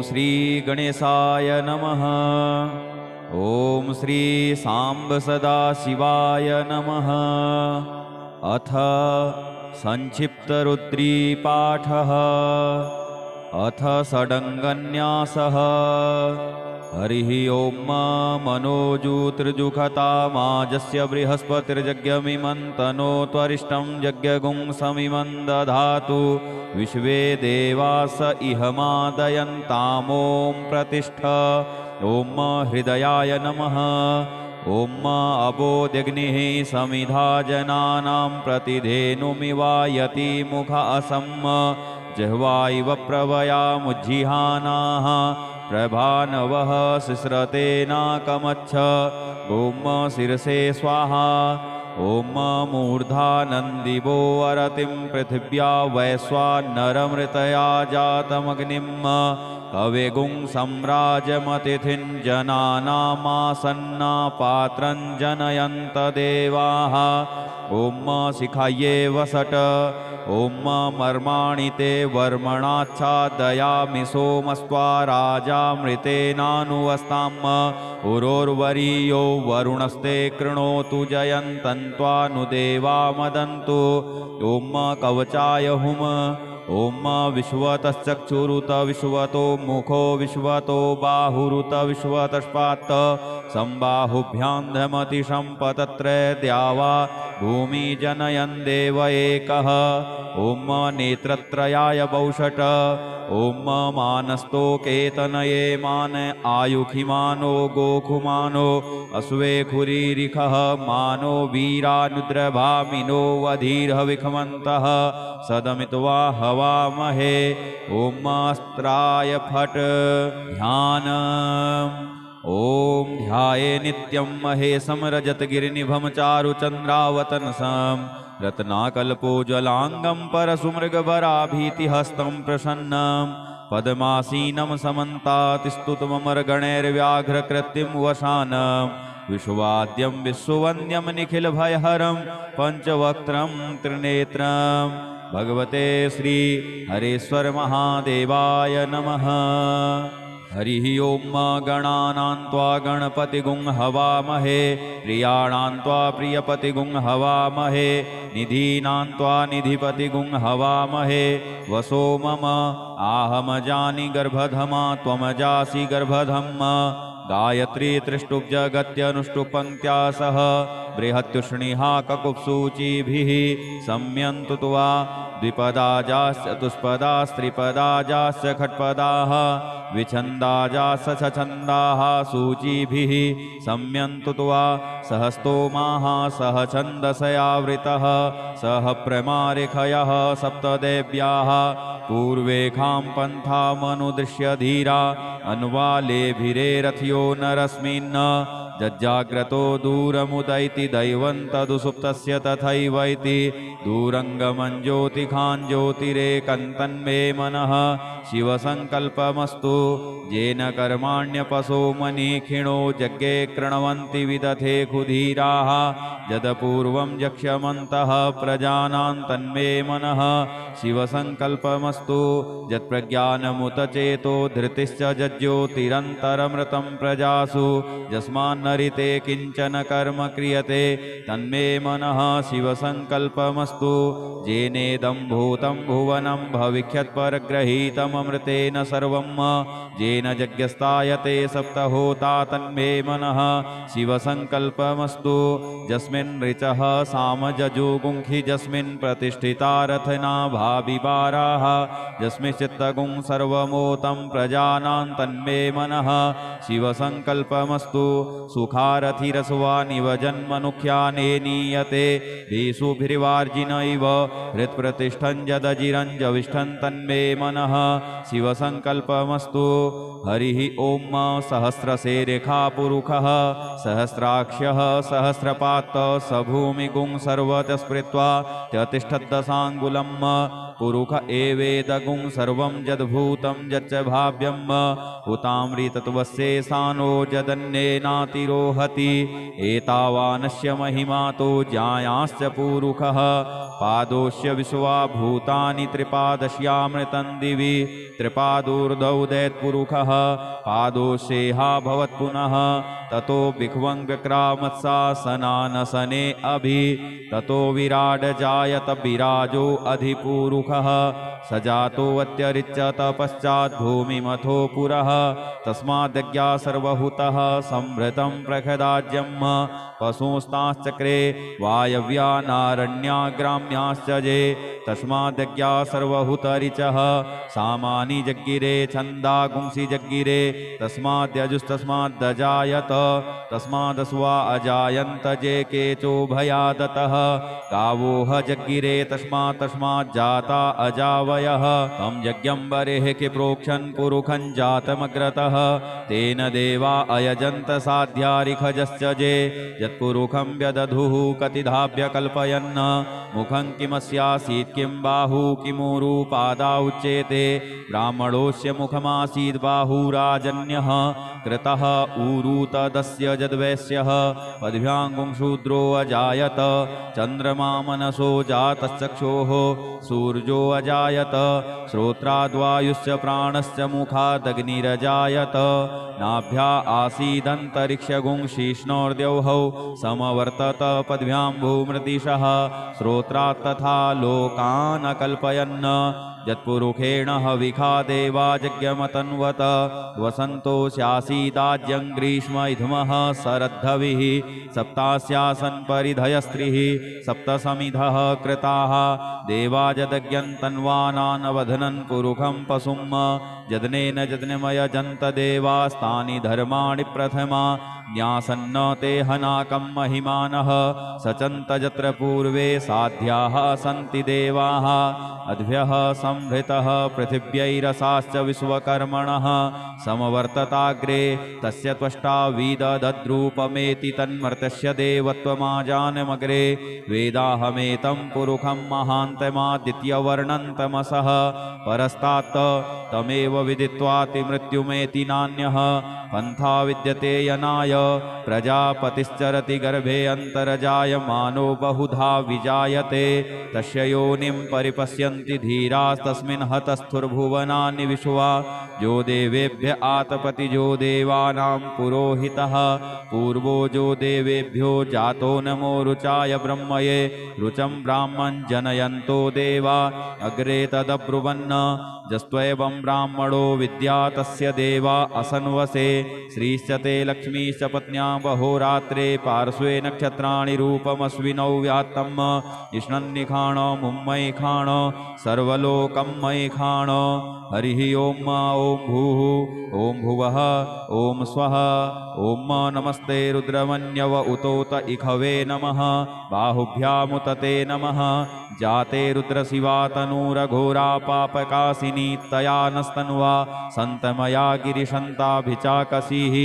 श्री गणेशाय नमः। ॐ श्री सांब सदाशिवाय नमः। अथ संक्षिप्तरुद्रीपाठः। अथ षडङ्गन्यासः। हरिः ॐ मनोजूतृजुखतामाजस्य बृहस्पतिर्यज्ञमिमन्तनो त्वरिष्टं यज्ञगुं समिमं दधातु। विश्वे देवास इहमादयन्तामों प्रतिष्ठ। ॐ हृदयाय नमः। ॐ अबोध्यग्निः समिधा जनानां प्रतिधेनुमिवायति मुख असम्। जिह्वाइव प्रवयामुज्जिहानाः प्रभानवः सिस्रतेनाकमच्छ। ॐ शिरसे स्वाहा। ॐ मूर्धानन्दिवो अरतिं पृथिव्या वैश्वानरमृतया जातमग्निं। कवेगुं सम्राजमतिथिं जनानामासन्ना पात्रं जनयन्त देवाः। ॐ शिखायै वसट। ॐ मर्माणि ते वर्मणाच्छादयामि सोमस्त्वा राजामृतेनानुवस्ताम्। उरोर्वरीयो वरुणस्ते कृणोतु जयन्तन्त्वानुदेवा मदन्तु। ॐ कवचाय हुम। ॐ विश्वतश्चक्षुरुत विश्वतो मुखो विश्वतो बाहुरुत विश्वतस्पात्। संबाहुभ्यां धमतिशम्पतत्रे द्यावा भूमि जनयन् देव एकः। ॐ नेत्रत्रयाय वौषट। ॐ मानस्तो केतनये मान आयुखिमानो गोखुमानो अश्वे खुरीरिखः मानो वीरानुद्रभामिनो वधीर्हविखमन्तः सदमित्वा हवामहे। ॐ अस्त्राय फट् ध्यानम्। ॐ ध्याये नित्यं महेशं रजतगिरिनिभं चारुचन्द्रावतंसं। रत्नाकल्पोज्ज्वलाङ्गं परशुमृगवराभीतिहस्तं प्रसन्नं। पद्मासीनं समन्तातिस्तुतममरगणैर्व्याघ्रकृत्तिं वशानं। विश्वाद्यं विश्ववन्द्यं निखिलभयहरं पञ्चवक्त्रं त्रिनेत्रं। भगवते श्री हरेश्वर महादेवाय नमः। हरिः ॐ गणानां त्वा गणपतिगुं हवामहे। प्रियाणां त्वा प्रियपतिगुं हवामहे। निधीनां त्वा निधिपतिगुं हवामहे। वसो मम आहमजानि गर्भधमा त्वमजासि गर्भधम्। गायत्री त्रिष्टुप्जगत्यनुष्टुपङ्क्त्या सह बृहत्युष्णिहा ककुप्सूचिभिः सम्यन्तु त्वा। द्विपदाजाश्च चतुष्पदास्त्रिपदाजाश्च खट्पदाः विछन्दाजाश्च छछन्दाः सूचिभिः सम्यन्तु त्वा। सहस्तोमाः सह छन्दसयावृतः सह प्रमारिखयः सप्तदेव्याः। पूर्वेखां पन्थामनुदृश्य धीरा अन्वालेभिरे रथ्यो नरस्मिन्। जज्जाग्रतो दूरमुदैति दैवं तदुसुप्तस्य तथैवैति। दूरङ्गमं ज्योतिखां ज्योतिरेकन्तन्मे मनः शिवसङ्कल्पमस्तु। येन कर्माण्यपशो मनीखिणो यज्ञे कृण्वन्ति विदथे खुधीराः। यदपूर्वं यक्ष्यमन्तः प्रजानां तन्मे मनः शिवसङ्कल्पमस्तु। यत्प्रज्ञानमुत चेतो धृतिश्च जज्ज्योतिरन्तरमृतं प्रजासु। यस्मान्नरिते किञ्चन कर्म क्रियते तन्मे मनः शिवसङ्कल्पमस्तु। येनेदं भूतं भुवनं भविष्यत्परग्रहीतममृतेन सर्वं। येन यज्ञस्तायते सप्तहोता तन्मे मनः शिवसङ्कल्पमस्तु। यस्मिन् ऋचः सामजजुगुंखि यस्मिन् प्रतिष्ठिता रथना भाविवाराः। यस्मिंश्चित्तगुं सर्वमोतं प्रजानां तन्मे मनः शिवसङ्कल्पमस्तु। सुखारथिरस्वानिव जन्मनुख्याने नीयते भीषुभिर्वार्जिनैव हृत्प्रतिष्ठं यदजिरञ्जविष्ठं तन्मे मनः शिवसङ्कल्पमस्तु। हरिः ॐ सहस्रशेरेखापुरुषः सहस्राक्ष्यः सहस्रपात् स भूमिगुं सर्वतः स्मृत्वा त्यतिष्ठद्दशाङ्गुलं। पुरुष एवेदगुं सर्वं यद्भूतं यच्च भाव्यम् उतामृतत्वस्येषानो यदन्येनातिरोहति एतावानस्य महिमा तो ज्ञायाश्च पुरुषः पादोस्य विश्वा भूतानि त्रिपादस्यामृतं दिवि त्रिपादोर्धौदैत्पुरुषः पादोषेहा भवत्पुनः ततो विख्वं व्यक्रामत्सासनानसने अभि ततो विराड जायत विराजो अधिपुरुषः सजातो अत्यरिच्यत पश्चात् भूमिमथो पुरः तस्माद्यज्ञा सर्वभूतः संभृतं प्रखदाज्यम् पशुस्ताश्चक्रे वायव्या नारण्या ग्राम्याश्च जे तस्माद्यज्ञा सर्वभूतरिचः सामानि जग्गिरे छन्दा गुंसि जग्गिरे तस्माद्यजुस्तस्माद्दजायत तस्मादस्वा अजायन्त जे केचो भयादतः गावोह जग्गिरे तस्माज्जाता अजावयः तं यज्ञं बरेः के प्रोक्षन् पुरुखं जातमग्रतः तेन देवा अयजन्त साध्यारिखजश्च जे यत्पुरुखं व्यदधुः कतिधाभ्य कल्पयन् मुखं किमस्यासीत् किं बाहु किमुरु पादा उच्येते ब्राह्मणोऽस्य मुखमासीत् बाहुराजन्यः कृतः ऊरु तदस्य यद्वैश्यः पद्भ्याङ्गुं शूद्रो अजायत चन्द्रमा मनसो जातश्चक्षोः सूर्यो अजायत श्रोत्राद्वायुश्च प्राणश्च मुखादग्निरजायत नाभ्या आसीदन्तरिक्षगुं शीष्णोर्द्यौः समवर्तत पद्भ्यां भूमृतिशः श्रोत्रात् तथा लोकान् अकल्पयन् यत्पुरुषेण हविखा देवा यज्ञमतन्वत वसन्तो स्यासीदाज्यं ग्रीष्म इधमः शरद्धविः सप्तास्यासन् परिधयस्त्रिः सप्तसमिधः कृताः देवा यदज्ञन्तन्वानानवधनन् पुरुषं पशुं यदनेन यज्ञमयजन्त देवास्तानि धर्माणि प्रथमा ज्ञासन्न ते हनाकं महिमानः सचन्त यत्र पूर्वे साध्याः सन्ति देवाः अद्भ्यः संभृतः पृथिव्यैरसाश्च विश्वकर्मणः समवर्तताग्रे तस्य त्वष्टा विदधद्रूपमेति तन्मर्त्यस्य देवत्वमाजानमग्रे वेदाहमेतं पुरुषं महान्तमादित्यवर्णन्तमसः परस्तात् तमेव विदित्वातिमृत्युमेति नान्यः पन्था विद्यते यनाय प्रजापतिश्चरति गर्भे अन्तर्जायमानो बहुधा विजायते तस्य योनिं परिपश्यन्ति धीरास्तस्मिन् हतस्थुर्भुवनानि विश्वा जो देवेभ्य आतपति जो देवानां पुरोहितः पूर्वो जो देवेभ्यो जातो नमो रुचाय ब्रह्मये रुचं ब्राह्मं जनयन्तो देवा अग्रे तदब्रुवन् जस्त्वैवं ब्राह्मणो विद्या तस्य देवा असन्वसे श्रीश्च ते लक्ष्मीश्च पत्न्या बहोरात्रे पार्श्वे नक्षत्राणि रूपमस्विनौ व्यात्तम् इष्णन्निखाण मुम्मयि खाण सर्वलोकं मयि खाण हरिः ओं भूः ओं भुवः ओं स्वः ओं नमस्ते रुद्रमन्यव उतोत इखवे नमः बाहुभ्यामुत ते नमः जाते रुद्रशिवा तनूरघोरा पापकासिनी तया नस्तन्वा सन्तमया गिरिशन्ताभिचाकसीः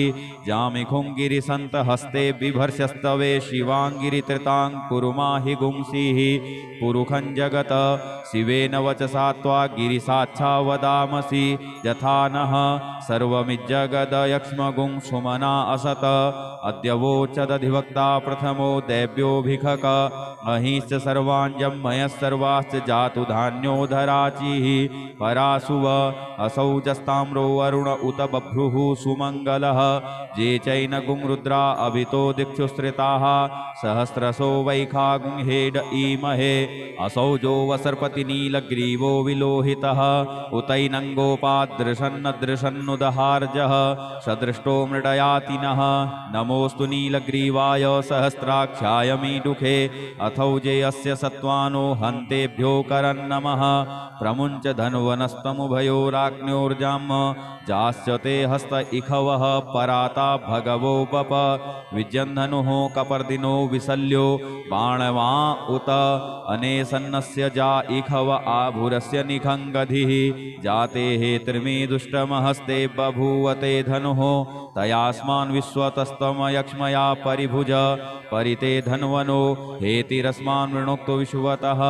जामिखुं गिरिसन्त हस्ते बिभर्षस्तवे शिवाङ्गिरित्रितां कुरुमाहि गुंसीः पुरुखं जगत शिवेन वचसा त्वा गिरिसाच्छा वदामसि यथा नः सर्वमिज्जगदयक्ष्मगुं सुमना असत अद्यवोचदधिवक्ता प्रथमो दैव्योऽभिखक महिश्च सर्वाञ्जं मयः सर्वाश्च जातु धान्योधराचिः परासुव असौजस्ताम्रो वरुण उत बभ्रुः सुमङ्गलः जे चैनगुं रुद्रा अभितो दिक्षुस्त्रिताः सहस्रशो वैखागुं हेड ईमहे असौजो वसर्पति नीलग्रीवो विलोहितः उतैनङ्गोपादृशन्नदृशन्नुदहार्जः सदृष्टो मृडयातिनः नमोऽस्तु नीलग्रीवाय सहस्राक्षाय मीडुखे अथौजे अस्य सत्त्वानो हन्तेभ्यो करन्नमः प्रमुञ्च धन्वनस्तमुभयोराग्न्योर्जाम् जाश्च ते हस्त इखवः पराता भगवो पप विजन्धनुः कपर्दिनो विशल्यो बाणवा उत अनेसन्नस्य जा इखव आभुरस्य निखङ्गधिः जाते हे त्रिमी दुष्टमहस्ते बभूवते धनुः तयास्मान् विश्वतस्तमयक्ष्मया परिभुज परिते धन्वनो हेति ईटिरस्मान् वृणोक्तो विश्वतः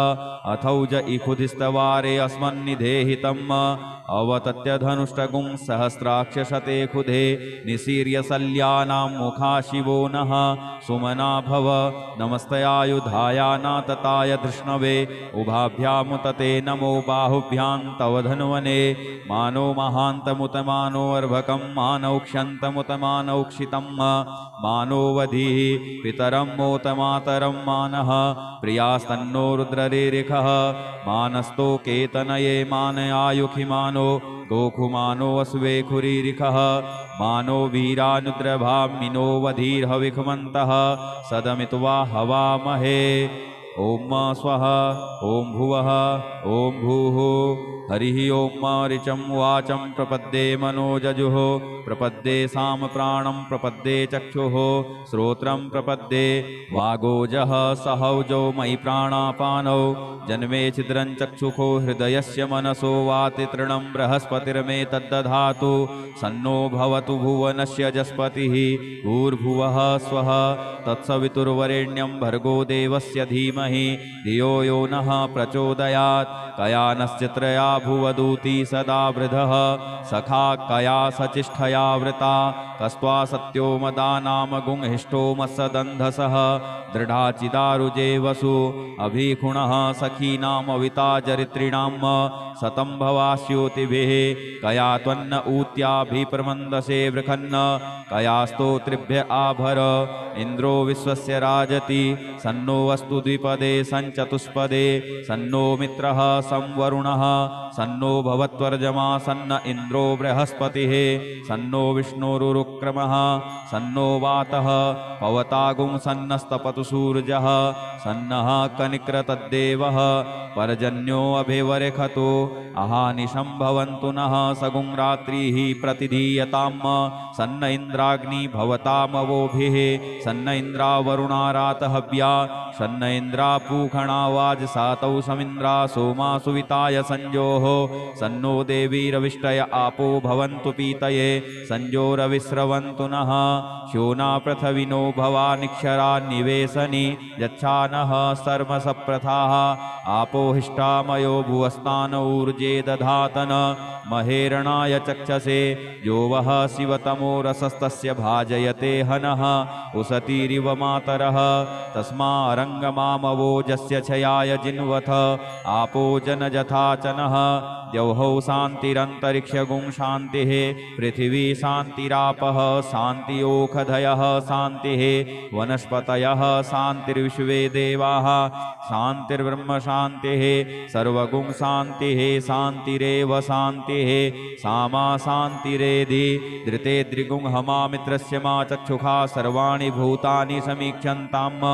अथौज इखुधिस्तवारे अस्मन्निधेहितम् अवतत्य धनुष्टगुं सहस्राक्षशते खुधे निसीर्य शल्यानां मुखा शिवो नः सुमना भव नमस्तयायुधाया नातताय धृष्णवे उभाभ्यामुतते नमो बाहुभ्यां तव धन्वने मानो महान्तमुतमानो अर्भकं मानौक्ष्यन्तमुतमानौक्षितं मानोवधिः पितरं मोतमातरं मानः प्रियास्तन्नो रुद्ररेरिखः मानस्तो केतनये मानयायुखि मानो गोखुमानो वसुवे खुरीरिखः मानो वीरानुद्रभामिनो वधीर्हविखमन्तः सदमित्वा हवामहे ओम स्वः ओम भुवः ओम भूः हरिः ओम ऋचं वाचं प्रपद्ये मनोजजुः प्रपद्ये साम प्राणं प्रपद्ये चक्षुः श्रोत्रं प्रपद्ये वागोजः सहौजो मयि प्राणापानौ जन्मे छिद्रं चक्षुखो हृदयस्य मनसो वाति तृणं बृहस्पतिर्मे तद्दधातु सन्नो भवतु भुवनस्य जस्पतिः भूर्भुवः स्वः तत्सवितुर्वरेण्यं भर्गो देवस्य धीमहि धियो यो नः प्रचोदयात् कयानश्चित्रया भुवदूती सदा वृधः सखा कया सचिष्ठया वृता कस्त्वा सत्यो मदानाम गुंहिष्ठो मत्सदन्धसः दृढाचिदारुजे वसु अभिखुणः सखीनामविता चरित्रिणां सतं भवास्योतिभिः कया त्वन्न ऊत्याभिप्रमन्दसे वृखन्न कयास्तोत्रिभ्य आभर इन्द्रो विश्वस्य राजति सन्नो वस्तु द्विपदे सञ्चतुष्पदे सन्नो मित्रः संवरुणः सन्नो भवत्वर्जमा सन्न इन्द्रो बृहस्पतिः सन्नो विष्णुरुक्रमः सन्नो वातः पवतागुं सन्नस्तपतु सूर्यः सन्नः कनिक्रतद्देवः पर्जन्यो अभिवरेखतो अहानिशं भवन्तु नः सगुं रात्रिः प्रतिधीयताम् सन्न इन्द्राग्नि भवतामवोभिः सन्न इन्द्रावरुणारातहव्या सन्न इन्द्रापूखणा वाजसातौ समिन्द्रा सोमा सुविताय संजोः सन्नो देवीरविष्टय आपो भवन्तु पीतये संजोरविस्रवन्तु नः श्योना पृथविनो भवानिक्षरा निवेशनि यच्छानः सर्वसप्रथाः आपो हिष्टामयो भुवस्तान ऊर्जे दधातन महेरणाय चक्षसे यो वः शिवतमो रसस्तस्य भाजयते हनः उसतीरिव मातरः तस्मारङ्गमामवोजस्य क्षयाय जिन्वथ आपो जनजथाचनः द्यौहौ शान्तिरन्तरिक्षगुं शान्तिः पृथिवी शान्तिरापः शान्तियोखधयः शान्तिः वनस्पतयः शान्तिर्विश्वे देवाः शान्तिर्ब्रह्म शान्तिः सर्वगुं शान्तिः शान्तिरेव शान्तिः सामा शान्तिरेधि धृते द्रिगुं हमा मित्रस्य मा चक्षुषा सर्वाणि भूतानि समीक्षन्ताम्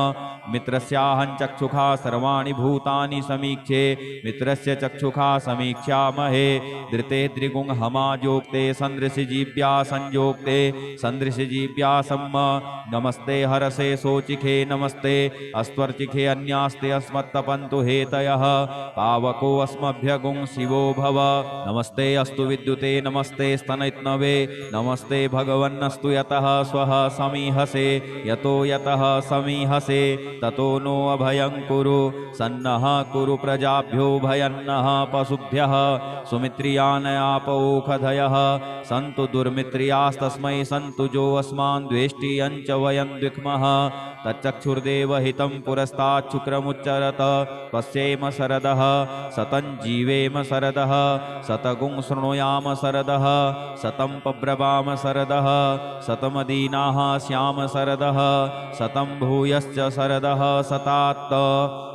मित्रस्याहं चक्षुषा सर्वाणि भूतानि समीक्षे मित्रस्य चक्षुषा समीक्षामहे धृते द्रिगुं हमाजोक्ते सन्दृशिजीव्या संयोक्ते सन्दृशिजीव्या सम्म नमस्ते हरसे सोचिखे नमस्ते अस्त्वर्चिखे अन्यास्ते अस्मत्तपन्तु हेतयः पावको अस्मभ्यगुं शिवो भव नमस्ते अस्तु विद्युते नमस्ते स्तनैत्नवे नमस्ते भगवन्नस्तु यतः स्वः समीहसे यतो यतः समीहसे ततो नो अभयं कुरु सन्नः कुरु प्रजाभ्यो भयन्नः पशुभ्यः सुमित्रियान् आपौखधयः सन्तु दुर्मित्रियास्तस्मै सन्तु जो अस्मान् द्वेष्टियं च वयं द्विक्मः तच्चक्षुर्देवहितं पुरस्ताच्छुक्रमुच्चरत पश्येम शरदः सतं जीवेम शरदः शतगुं शृणुयाम शरदः शतं पब्रवाम शरदः शतमदीनाः स्याम शरदः शतं भूयश्च शरदः शतात्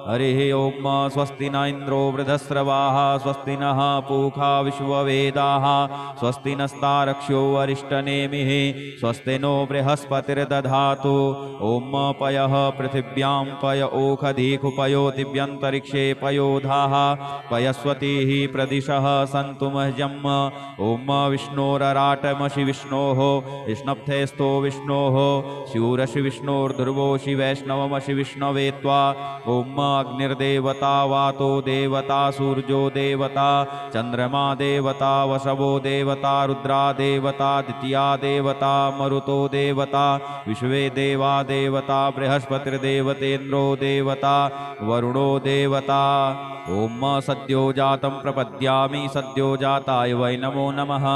हरिः ओम स्वस्ति न इन्द्रो वृधस्रवाः स्वस्ति नः पूषा विश्ववेदाः स्वस्ति नस्तारक्ष्यो अरिष्टनेमिः स्वस्ति नो बृहस्पतिर्दधातु ओम पयः पृथिव्यां पय ओखधीकुपयोतिव्यन्तरिक्षे पयोधाः पयस्वतीः प्रदिशः सन्तु मह्यम् ओम विष्णोरराटमसि विष्णोः विष्णप्थेस्तो विष्णोः शूरसि विष्णोर्ध्रुवोषि वैष्णवमसि विष्णवे त्वा ओम वाग्निर्देवता वातो देवता सूर्यो देवता चंद्रमा देवता वशवो देवता रुद्रा देवता द्वितीया देवता मरुतो देवता विश्वे देवा देवता बृहस्पतिर्देवतेन्द्रो देवता वरुणो देवता। ओम सद्यो जातं प्रपद्यामि सद्यो जाताय वै नमो नमः।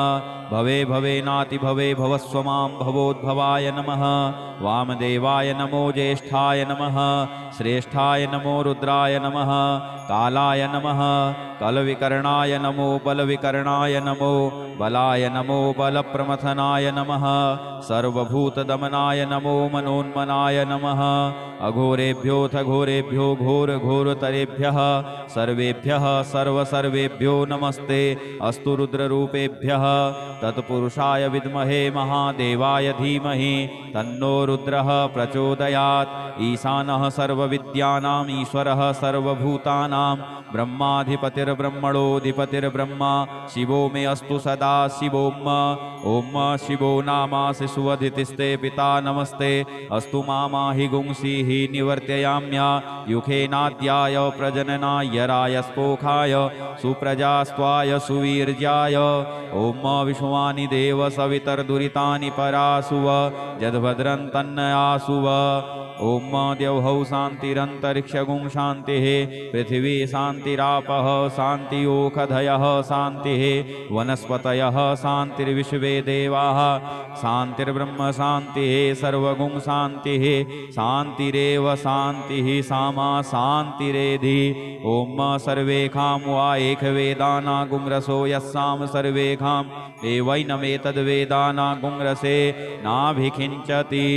भवे भवेनाति भवे भवस्व मां भवोद्भवाय नमः। वामदेवाय नमो ज्येष्ठाय नमः। श्रेष्ठाय नमो रुद्राय नमः। कालाय नमः। कलविकर्णाय नमो बलविकर्णाय नमो बलाय नमो बलप्रमथनाय नमः। सर्वभूतदमनाय नमो मनोन्मनाय नमः। अघोरेभ्योऽथ घोरेभ्यो घोरघोरतरेभ्यः सर्वेभ्यः सर्वसर्वेभ्यो नमस्ते अस्तु रुद्ररूपेभ्यः। तत्पुरुषाय विद्महे महादेवाय धीमहि तन्नो रुद्रः प्रचोदयात्। ईशानः सर्वविद्यानाम् ईश्वरः सर्वभूतानां ब्रह्माधिपतिर्ब्रह्मणोऽधिपतिर्ब्रह्मा शिवो मे अस्तु सदा शिवोम्। ओम शिवो नामासि सुवधितिस्ते पिता नमस्ते अस्तु मामाहि गुंसीः निवर्तयाम्या युखेनाद्याय प्रजननाय रायस्पोखाय सुप्रजास्त्वाय सुवीर्याय। ओम विश्वानि देव सवितर्दुरितानि परासुव यद्भद्रं तन्नयासुव। ओम द्यौः शान्तिरन्तरिक्षगुं शान्तिः पृथिवी शान्तिरापः शान्तियोखधयः शान्तिः वनस्पतयः शान्तिर्विश्वे देवाः शान्तिर्ब्रह्म शान्तिः सर्वगुं शान्तिः शान्तिरेव शान्तिः सामा शान्तिरेधि। ओम सर्वेखां वा एकवेदानागुंरसो यस्साम सर्वेखां एवैनमेतद्वेदानागुंरसे नाभिखिञ्चति।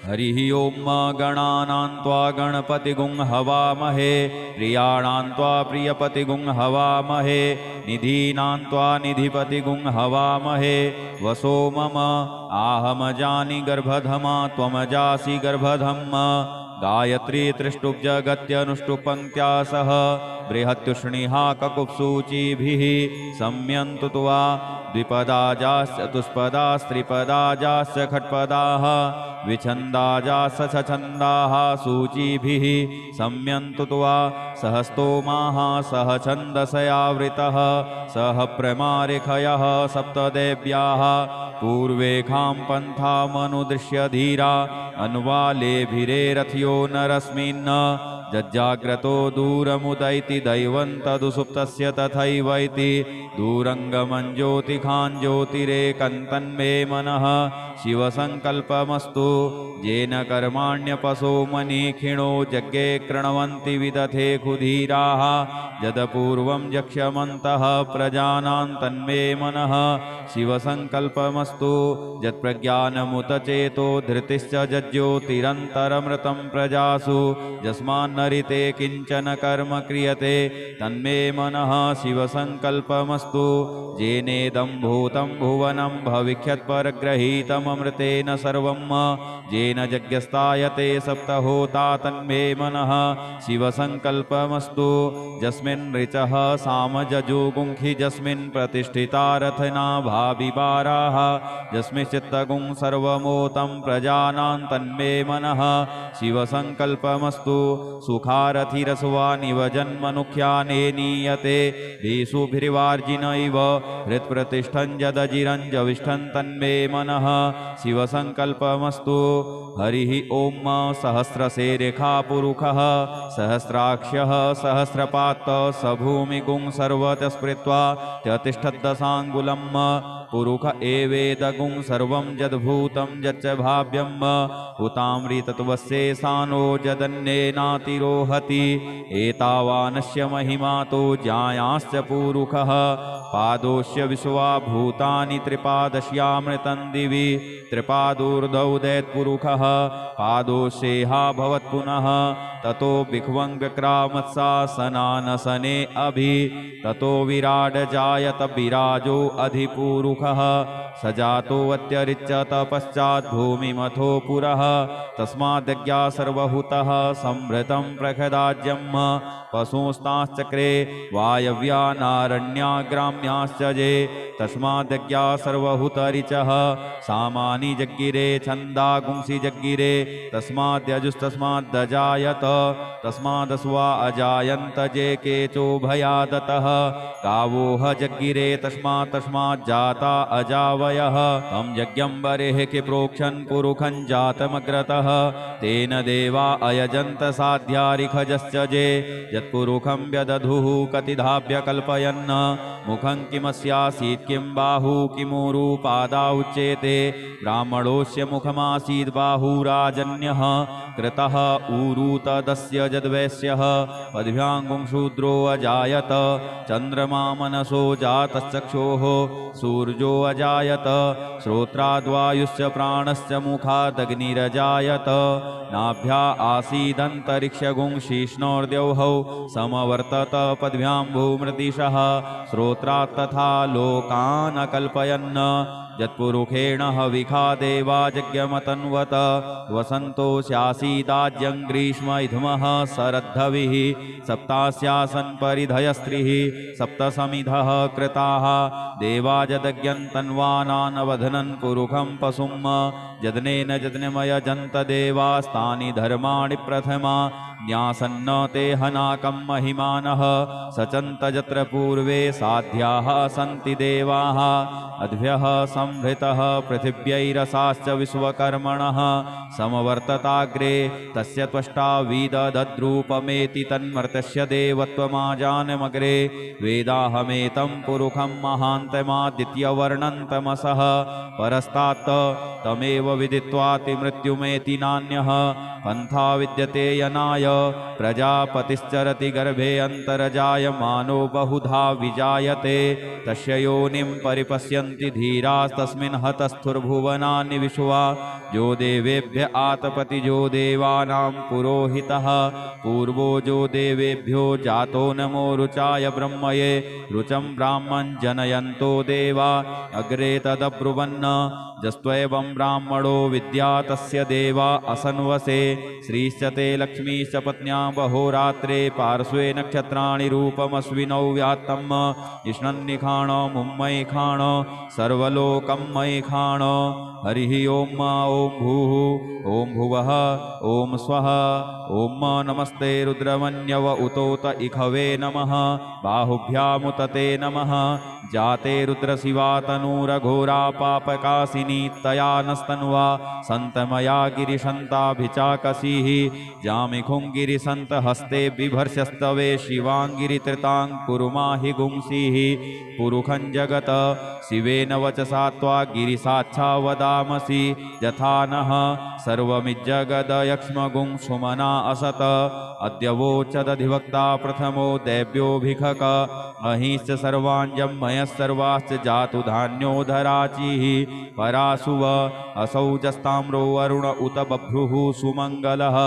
हरिः ओम गणानां त्वा गणपतिगुं हवामहे प्रियाणां त्वा प्रियपतिगुं हवामहे निधीनां त्वा निधिपतिगुं हवामहे। वसो मम आहमजानि गर्भधमा त्वमजासि गर्भधम्। गायत्री त्रिष्टुब्जगत्यनुष्टुपङ्क्त्या सह बृहत्युष्णिहा ककुप्सूचिभिः सम्यन्तु त्वा द्विपदाजाश्च चतुष्पदास्त्रिपदाजाश्च खट्पदाः विछन्दाजाश्च छन्दाः सूचिभिः सम्यन्तु त्वा सह स्तोमाः सह छन्दसयावृतः सह प्रमारिखयः सप्तदेव्याः पूर्वेखां पन्थामनुदृश्य धीरा अन्वालेभिरेरथ्यो नरस्मिन् जज्जाग्रतो दूरमुदैति दैवं तदुसुप्तस्य तथैवैति दूरङ्गमं ज्योतिखां ज्योतिरेकन्तन्मे मनः शिवसङ्कल्पमस्तु येन कर्माण्यपसो मनीखिणो यज्ञे कृण्वन्ति विदथे खुधीराः यदपूर्वं यक्ष्यमन्तः प्रजानां तन्मे मनः शिवसङ्कल्पमस्तु यत्प्रज्ञानमुत चेतो धृतिश्च जज्ज्योतिरन्तरमृतं प्रजासु यस्मान्नरिते किञ्चन कर्म क्रियते तन्मे मनः शिवसङ्कल्पमस्तु येनेदं भूतं भुवनं भविष्यत्परग्रहीतममृतेन सर्वं येन यज्ञस्तायते सप्तहोता तन्मे मनः शिवसङ्कल्पमस्तु यस्मिन् ऋचः सामजजुगुंखि यस्मिन् प्रतिष्ठिता रथना भाविवाराः यस्मिंश्चित्तगुं सर्वमोतं प्रजानां तन्मे मनः शिवसङ्कल्पमस्तु सुखारथिरस्वानिव जन्मनुख्याने नीयते भीषुभिर्वार्जिनैव हृत्प्रतिष्ठं यदजिरञ्जविष्ठं तन्मे मनः शिवसङ्कल्पमस्तु। हरिः ओम सहस्रशेरेखा पुरुषः सहस्राक्षः सहस्रपात् स भूमिगुं सर्वतः स्मृत्वा त्यतिष्ठद्दशाङ्गुलम् पुरुष एवेदगुं सर्वं यद्भूतं यच्च भाव्यं हुतामृतत्वस्येषानो यदन्येनातिरोहति एतावानस्य महिमा तो ज्ञायाश्च पुरुषः पादोस्य विश्वा भूतानि त्रिपादस्यामृतं दिवि त्रिपादूर्धौ दैत्पुरुषः पादोषेहा भवत्पुनः ततो विख्वं विक्रामत्सासनानसने अभि ततो विराड जायत विराजो अधिपुरुषः सजातो अत्यरिच्यत पश्चात् भूमिमथो पुरः तस्माद्यज्ञा सर्वहुतः संभृतं प्रखदाज्यम् पशुस्ताश्चक्रे वायव्या नारण्याग्राम्य रम्याश्च ये तस्माद्यज्ञा सर्वहुतरिचः सामानि जग्गिरे छन्दागुंसि जग्गिरे तस्माद्यजुस्तस्माद्दजायत तस्मादस्वा अजायन्त जे केचो भयादतः गावोह जग्गिरे तस्माज्जाता अजावयः तं यज्ञं बरेः कि प्रोक्षन् पुरुखं जातमग्रतः तेन देवा अयजन्त साध्यारिखजश्च जे यत्पुरुखं व्यदधुः कतिधाभ्य कल्पयन् मुखं किमस्यासीत् किं बाहू किमूरु पादा उच्येते ब्राह्मणोऽस्य मुखमासीत् बाहुराजन्यः कृतः ऊरु तदस्य यद्वैश्यः पद्भ्यां शूद्रो अजायत चन्द्रमा मनसो जातश्चक्षोः सूर्यो अजायत श्रोत्राद्वायुश्च प्राणश्च मुखादग्निरजायत नाभ्या आसीदन्तरिक्षगुंशिष्णोर्द्यौः समवर्तत पद्भ्यां भूमृदिशः श्रोत्रात् तथा लोकान् अकल्पयन् यत्पुरुषेण हविखा देवा यज्ञमतन्वत वसन्तो स्यासीदाज्यं ग्रीष्म इधमः शरद्धविः सप्तास्यासन् परिधयस्त्रिः सप्तसमिधः कृताः देवा यदज्ञन्तन्वानानवधनन् पुरुखं पशुं यदनेन यज्ञमयजन्त देवास्तानि धर्माणि प्रथमा न्यासन्न ते हनाकं महिमानः सचन्त यत्र पूर्वे साध्याः सन्ति देवाः अद्भ्यः संहृतः पृथिव्यैरसाश्च विश्वकर्मणः समवर्तताग्रे तस्य त्वष्टा विदधद्रूपमेति तन्मर्त्यस्य देवत्वमाजानमग्रे वेदाहमेतं पुरुखं महान्तमादित्यवर्णं तमसः परस्तात् तमेव विदित्वातिमृत्युमेति नान्यः पन्था विद्यते यनाय प्रजापतिश्चरति गर्भे अन्तर्जायमानो बहुधा विजायते तस्य योनिं परिपश्यन्ति धीरास्तस्मिन् हतस्थुर्भुवनानि विश्वा जो देवेभ्य आतपति जो देवानां पुरोहितः पूर्वो जो देवेभ्यो जातो नमो रुचाय ब्रह्मये रुचं ब्राह्मं जनयन्तो देवा अग्रे तदब्रुवन् जस्त्वैवं ब्राह्मणो विद्या तस्य देवा असन्वसे श्रीश्च ते लक्ष्मीश्च पत्न्यां बहोरात्रे पार्श्वे नक्षत्राणि रूपमश्विनौ व्यात्तम् इष्णन्निखाण मुम्मयि खाण सर्वलोकं मयि खाण हरिः ओं भूः ओं भुवः ओं स्वः ओं नमस्ते रुद्रमन्यव उतोत इखवे नमः बाहुभ्यामुत ते नमः जाते रुद्रशिवा तनूरघोरा पापकासिनी तया नस्तन्वा सन्तमया गिरिशन्ताभिचाकसीः जामिखुं गिरिसन्त हस्ते बिभर्षस्तवे शिवाङ्गिरित्रितां कुरुमाहि गुंसीः पुरुखं जगत शिवेन वचसा त्वा गिरिसाच्छा वदामसि यथा नः सर्वमिज्जगदयक्ष्मगुं सुमना असत अद्यवोचदधिवक्ता प्रथमो दैव्योऽभिखक महिश्च सर्वाञ्जं मयः सर्वाश्च जातु धान्योधराचिः परासुव असौजस्ताम्रो वरुण उत बभ्रुः सुमङ्गलः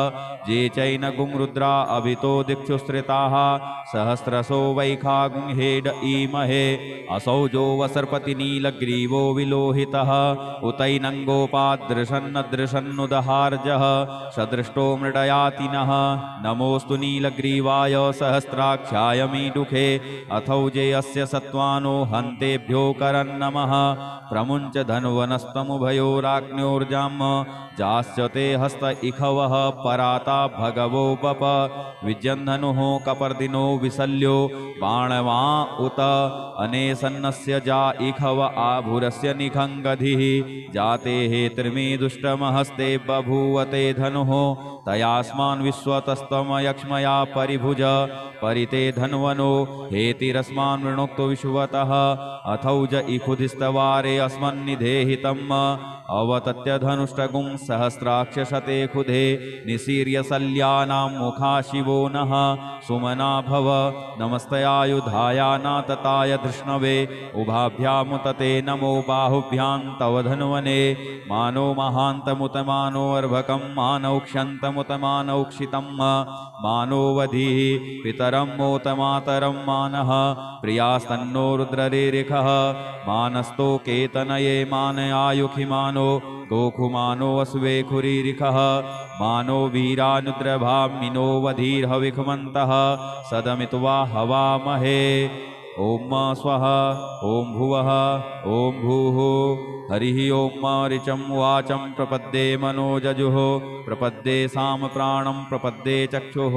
जे चैनगुं रुद्रा अभितो दिक्षुश्रिताः सहस्रशो वैखागुं हेड ईमहे असौजो वसर्पति नीलग्रीवो विलोहितः उतैनङ्गोपादृशन्नदृशन्नुदहार्जः सदृष्टो मृडयातिनः नमोऽस्तु नीलग्रीवाय सहस्राक्षाय मीडुखे अथौजे अस्य सत्त्वानो हन्तेभ्यो करन्नमः प्रमुञ्च धन्वनस्तमुभयोराग्न्योर्जाम् जाश्च ते हस्त इखवः पराता भगवो पप विजन्धनुः कपर्दिनो विशल्यो बाणवा उत अनेसन्नस्य जा इखव आभुरस्य निखङ्गधिः जाते हेत्रिमी दुष्टमहस्ते बभूवते धनुः तयास्मान् विश्वतस्तमयक्ष्मया परिभुज परिते धन्वनो हेतिरस्मान् वृणोक्तो विश्वतः अथौज इखुधिस्तवारे अस्मन्निधेहितम् अवतत्य धनुष्टगुं सहस्राक्षशते खुधे निसीर्य शल्यानां मुखा शिवो नः सुमना भव नमस्तयायुधाया नातताय धृष्णवे उभाभ्यामुतते नमो बाहुभ्यां तव धन्वने मानो महान्तमुत मानो अर्भकं मानौक्षन्तमुत मानौक्षितं मानोवधिः पितरं मोत मातरं मानः प्रियास्तन्नो रुद्ररेरिखः मानस्तो केतनये मानयायुखि मानो गोखुमानो अस्वे खुरीरिखः मानो वीरानुद्रभामिनो वधीर्हविखमन्तः सदमित्वा हवामहे ॐ स्वः ॐ भुवः ॐ भूः हरिः ॐ ऋचं वाचं प्रपद्ये मनोजजुः प्रपद्ये सामप्राणं प्रपद्ये चक्षुः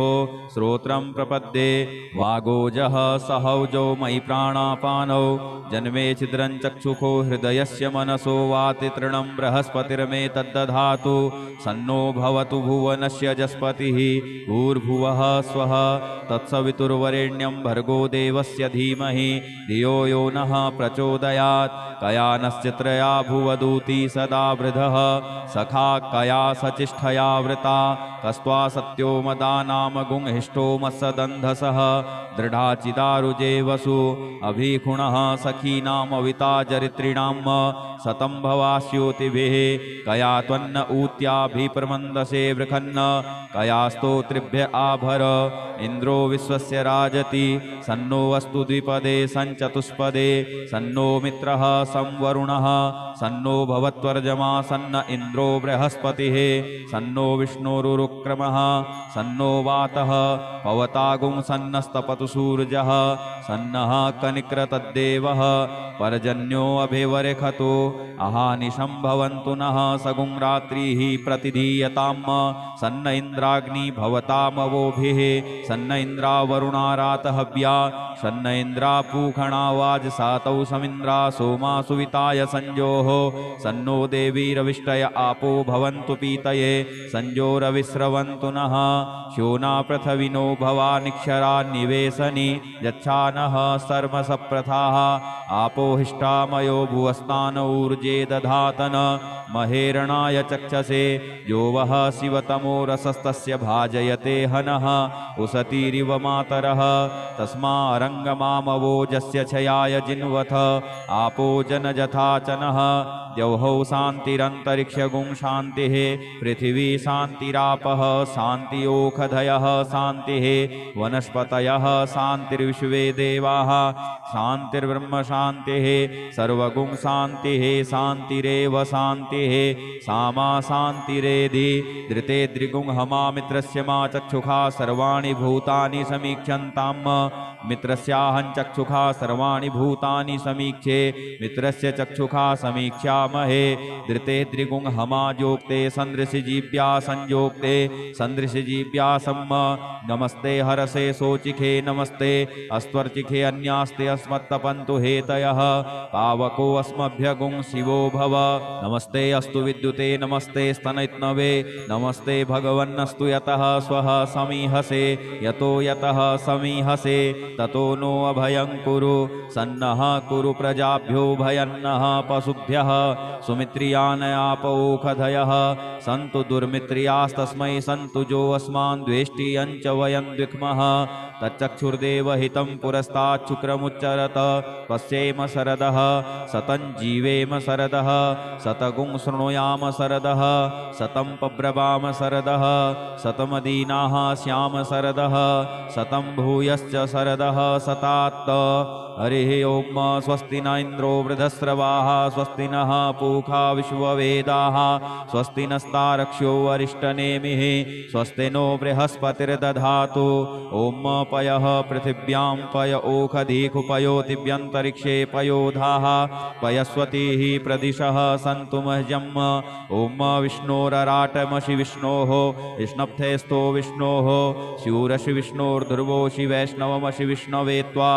श्रोत्रं प्रपद्ये वागोजः सहौजो मयि प्राणापानौ जन्मे छिद्रं चक्षुखो हृदयस्य मनसो वाति तृणं बृहस्पतिर्मे तद्दधातु सन्नो भवतु भुवनस्य जस्पतिः भूर्भुवः स्वः तत्सवितुर्वरेण्यं भर्गो देवस्य धीमहि धियो यो नः प्रचोदयात् कयानश्चित्रया भुवदूती सदा वृधः सखा कया सचिष्ठया वृता कस्त्वा सत्यो मदानाम गुंहिष्ठो मत्सदन्धसः दृढाचिदारुजे वसु अभिखुणः सखीनामविता चरित्रिणां सतं भवास्योतिभिः कया त्वन्न ऊत्याभिप्रमन्दसे वृखन्न कयास्तोत्रिभ्य आभर इन्द्रो विश्वस्य राजति सन्नो वस्तु द्विपदे सञ्चतुष्पदे सन्नो मित्रः संवरुणः सन्नो भवत्वर्जमा सन्न इन्द्रो बृहस्पतिः सन्नो विष्णुरुक्रमः सन्नो वातः पवतागुं सन्नस्तपतु सूर्यः सन्नः कनिक्रतद्देवः पर्जन्यो अभिवरेखतो अहानिशं भवन्तु नः सगुं रात्रिः प्रतिधीयतां सन्न इन्द्राग्नि भवतामवोभिः सन्न इन्द्रावरुणारातहव्या सन्न इन्द्रापूखणा वाजसातौ समिन्द्रा सोमा सुविताय संजोः सन्नो देवीरविष्टय आपो भवन्तु पीतये संजोरविस्रवन्तु नः शोना पृथविनो भवानिक्षरा निवेशनि यच्छानः सर्वसप्रथाः आपो हिष्ठामयो भुवस्तान ऊर्जे दधातन महेरणाय चक्षसे यो वः शिवतमो रसस्तस्य भाजयते हनः उसतीरिव मातरः तस्मारङ्गमामवोजस्य क्षयाय जिन्वथ आपो जनजथाचनः द्यौः शान्तिरन्तरिक्षगुं शान्तिः पृथिवी शान्तिरापः शान्तियोखधयः शान्तिः वनस्पतयः शान्तिर्विश्वे देवाः शान्तिर्ब्रह्म शान्तिः सर्वगुं शान्तिः शान्तिरेव शान्तिः सामा शान्तिरेधि धृते द्रिगुं हमा मित्रस्य मा चक्षुषा सर्वाणि भूतानि समीक्षन्ताम् मित्रस्याहं चक्षुषा सर्वाणि भूतानि समीक्षे मित्रस्य चक्षुषा समीक्षामहे धृते द्रिगुं हमाजोक्ते सन्दृशिजीव्या संयोक्ते सन्दृशिजीव्या सम्म नमस्ते हरसे सोचिखे नमस्ते अस्त्वर्चिखे अन्यास्ते अस्मत्तपन्तु हेतयः पावको अस्मभ्यगुं शिवो भव नमस्ते अस्तु विद्युते नमस्ते स्तनैत्नवे नमस्ते भगवन्नस्तु यतः स्वः समीहसे यतो यतः समीहसे ततो नो अभयं कुरु सन्नः कुरु प्रजाभ्यो भयन्नः पशुभ्यः सुमित्रियानयापोखधयः सन्तु दुर्मित्रियास्तस्मै सन्तु जो अस्मान् द्वेष्टि यञ्च वयं द्विक्मः तच्चक्षुर्देवहितं पुरस्ताच्छुक्रमुच्चरत पश्येम शरदः सतं जीवेम शरदः शतगुं शृणुयाम शरदः शतं पब्रवाम शरदः शतमदीनाः स्याम शरदः शतं भूयश्च शरदः शतात्त हरिः ॐ स्वस्ति न इन्द्रो वृधस्रवाः स्वस्ति नः पूषा विश्ववेदाः स्वस्ति नस्तारक्ष्यो अरिष्टनेमिः स्वस्ति नो बृहस्पतिर्दधातु ॐ पयः पृथिव्यां पय ओखधीकुपयोतिव्यन्तरिक्षे पयोधाः पयस्वतीः प्रदिशः सन्तु मह्यम् ॐ विष्णोरराटमसि विष्णोः विष्णप्थेस्थो विष्णोः शूरसि विष्णोर्ध्रुवोषि वैष्णवमसि विष्णवे त्वा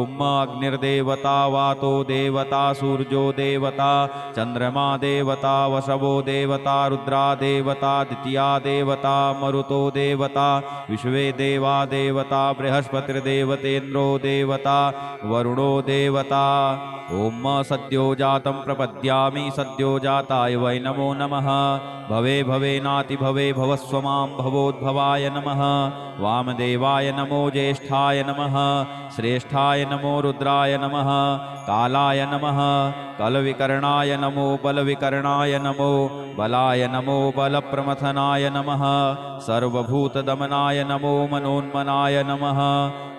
ॐ अग्निर्देवता वातो देवता सूर्यो देवता चन्द्रमा देवता वसवो देवता रुद्रा देवता द्वितीया देवता मरुतो देवता विश्वे देवा देवता बृहस्पतिर्देवतेन्द्रो देवता वरुणो देवता ॐ सद्यो जातं प्रपद्यामि सद्यो जाताय वै नमो नमः भवे भवेनाति भवे भवस्व मां भवोद्भवाय नमः वामदेवाय नमो ज्येष्ठाय नमः श्रेष्ठाय नमो रुद्राय नमः कालाय नमः कलविकर्णाय नमो बलविकर्णाय नमो बलाय नमो बलप्रमथनाय नमः सर्वभूतदमनाय नमो मनोन्मनाय नमः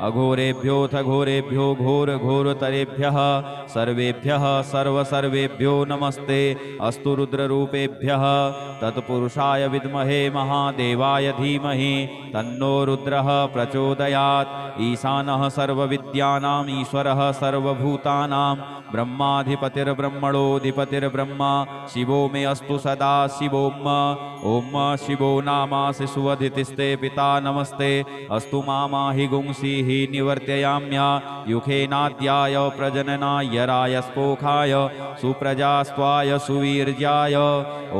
अघोरेभ्योऽथ घोरेभ्यो घोरघोरतरेभ्यः सर्वेभ्यः सर्वसर्वेभ्यो नमस्ते अस्तु रुद्ररूपेभ्यः तत्पुरुषाय विद्महे महादेवाय धीमहि तन्नो रुद्रः प्रचोदयात् ईशानः सर्वविद्यानाम् ईश्वरः सर्वभूतानां ब्रह्माधिपतिर्ब्रह्मणोऽधिपतिर्ब्रह्मा शिवो मे अस्तु सदा शिवोम् ॐ शिवो नामासि सुवधितिस्ते पिता नमस्ते अस्तु मामाहि गुंसीः निवर्तयाम्या युखेनाद्याय प्रजननाय रायस्पोखाय सुप्रजास्त्वाय सुवीर्याय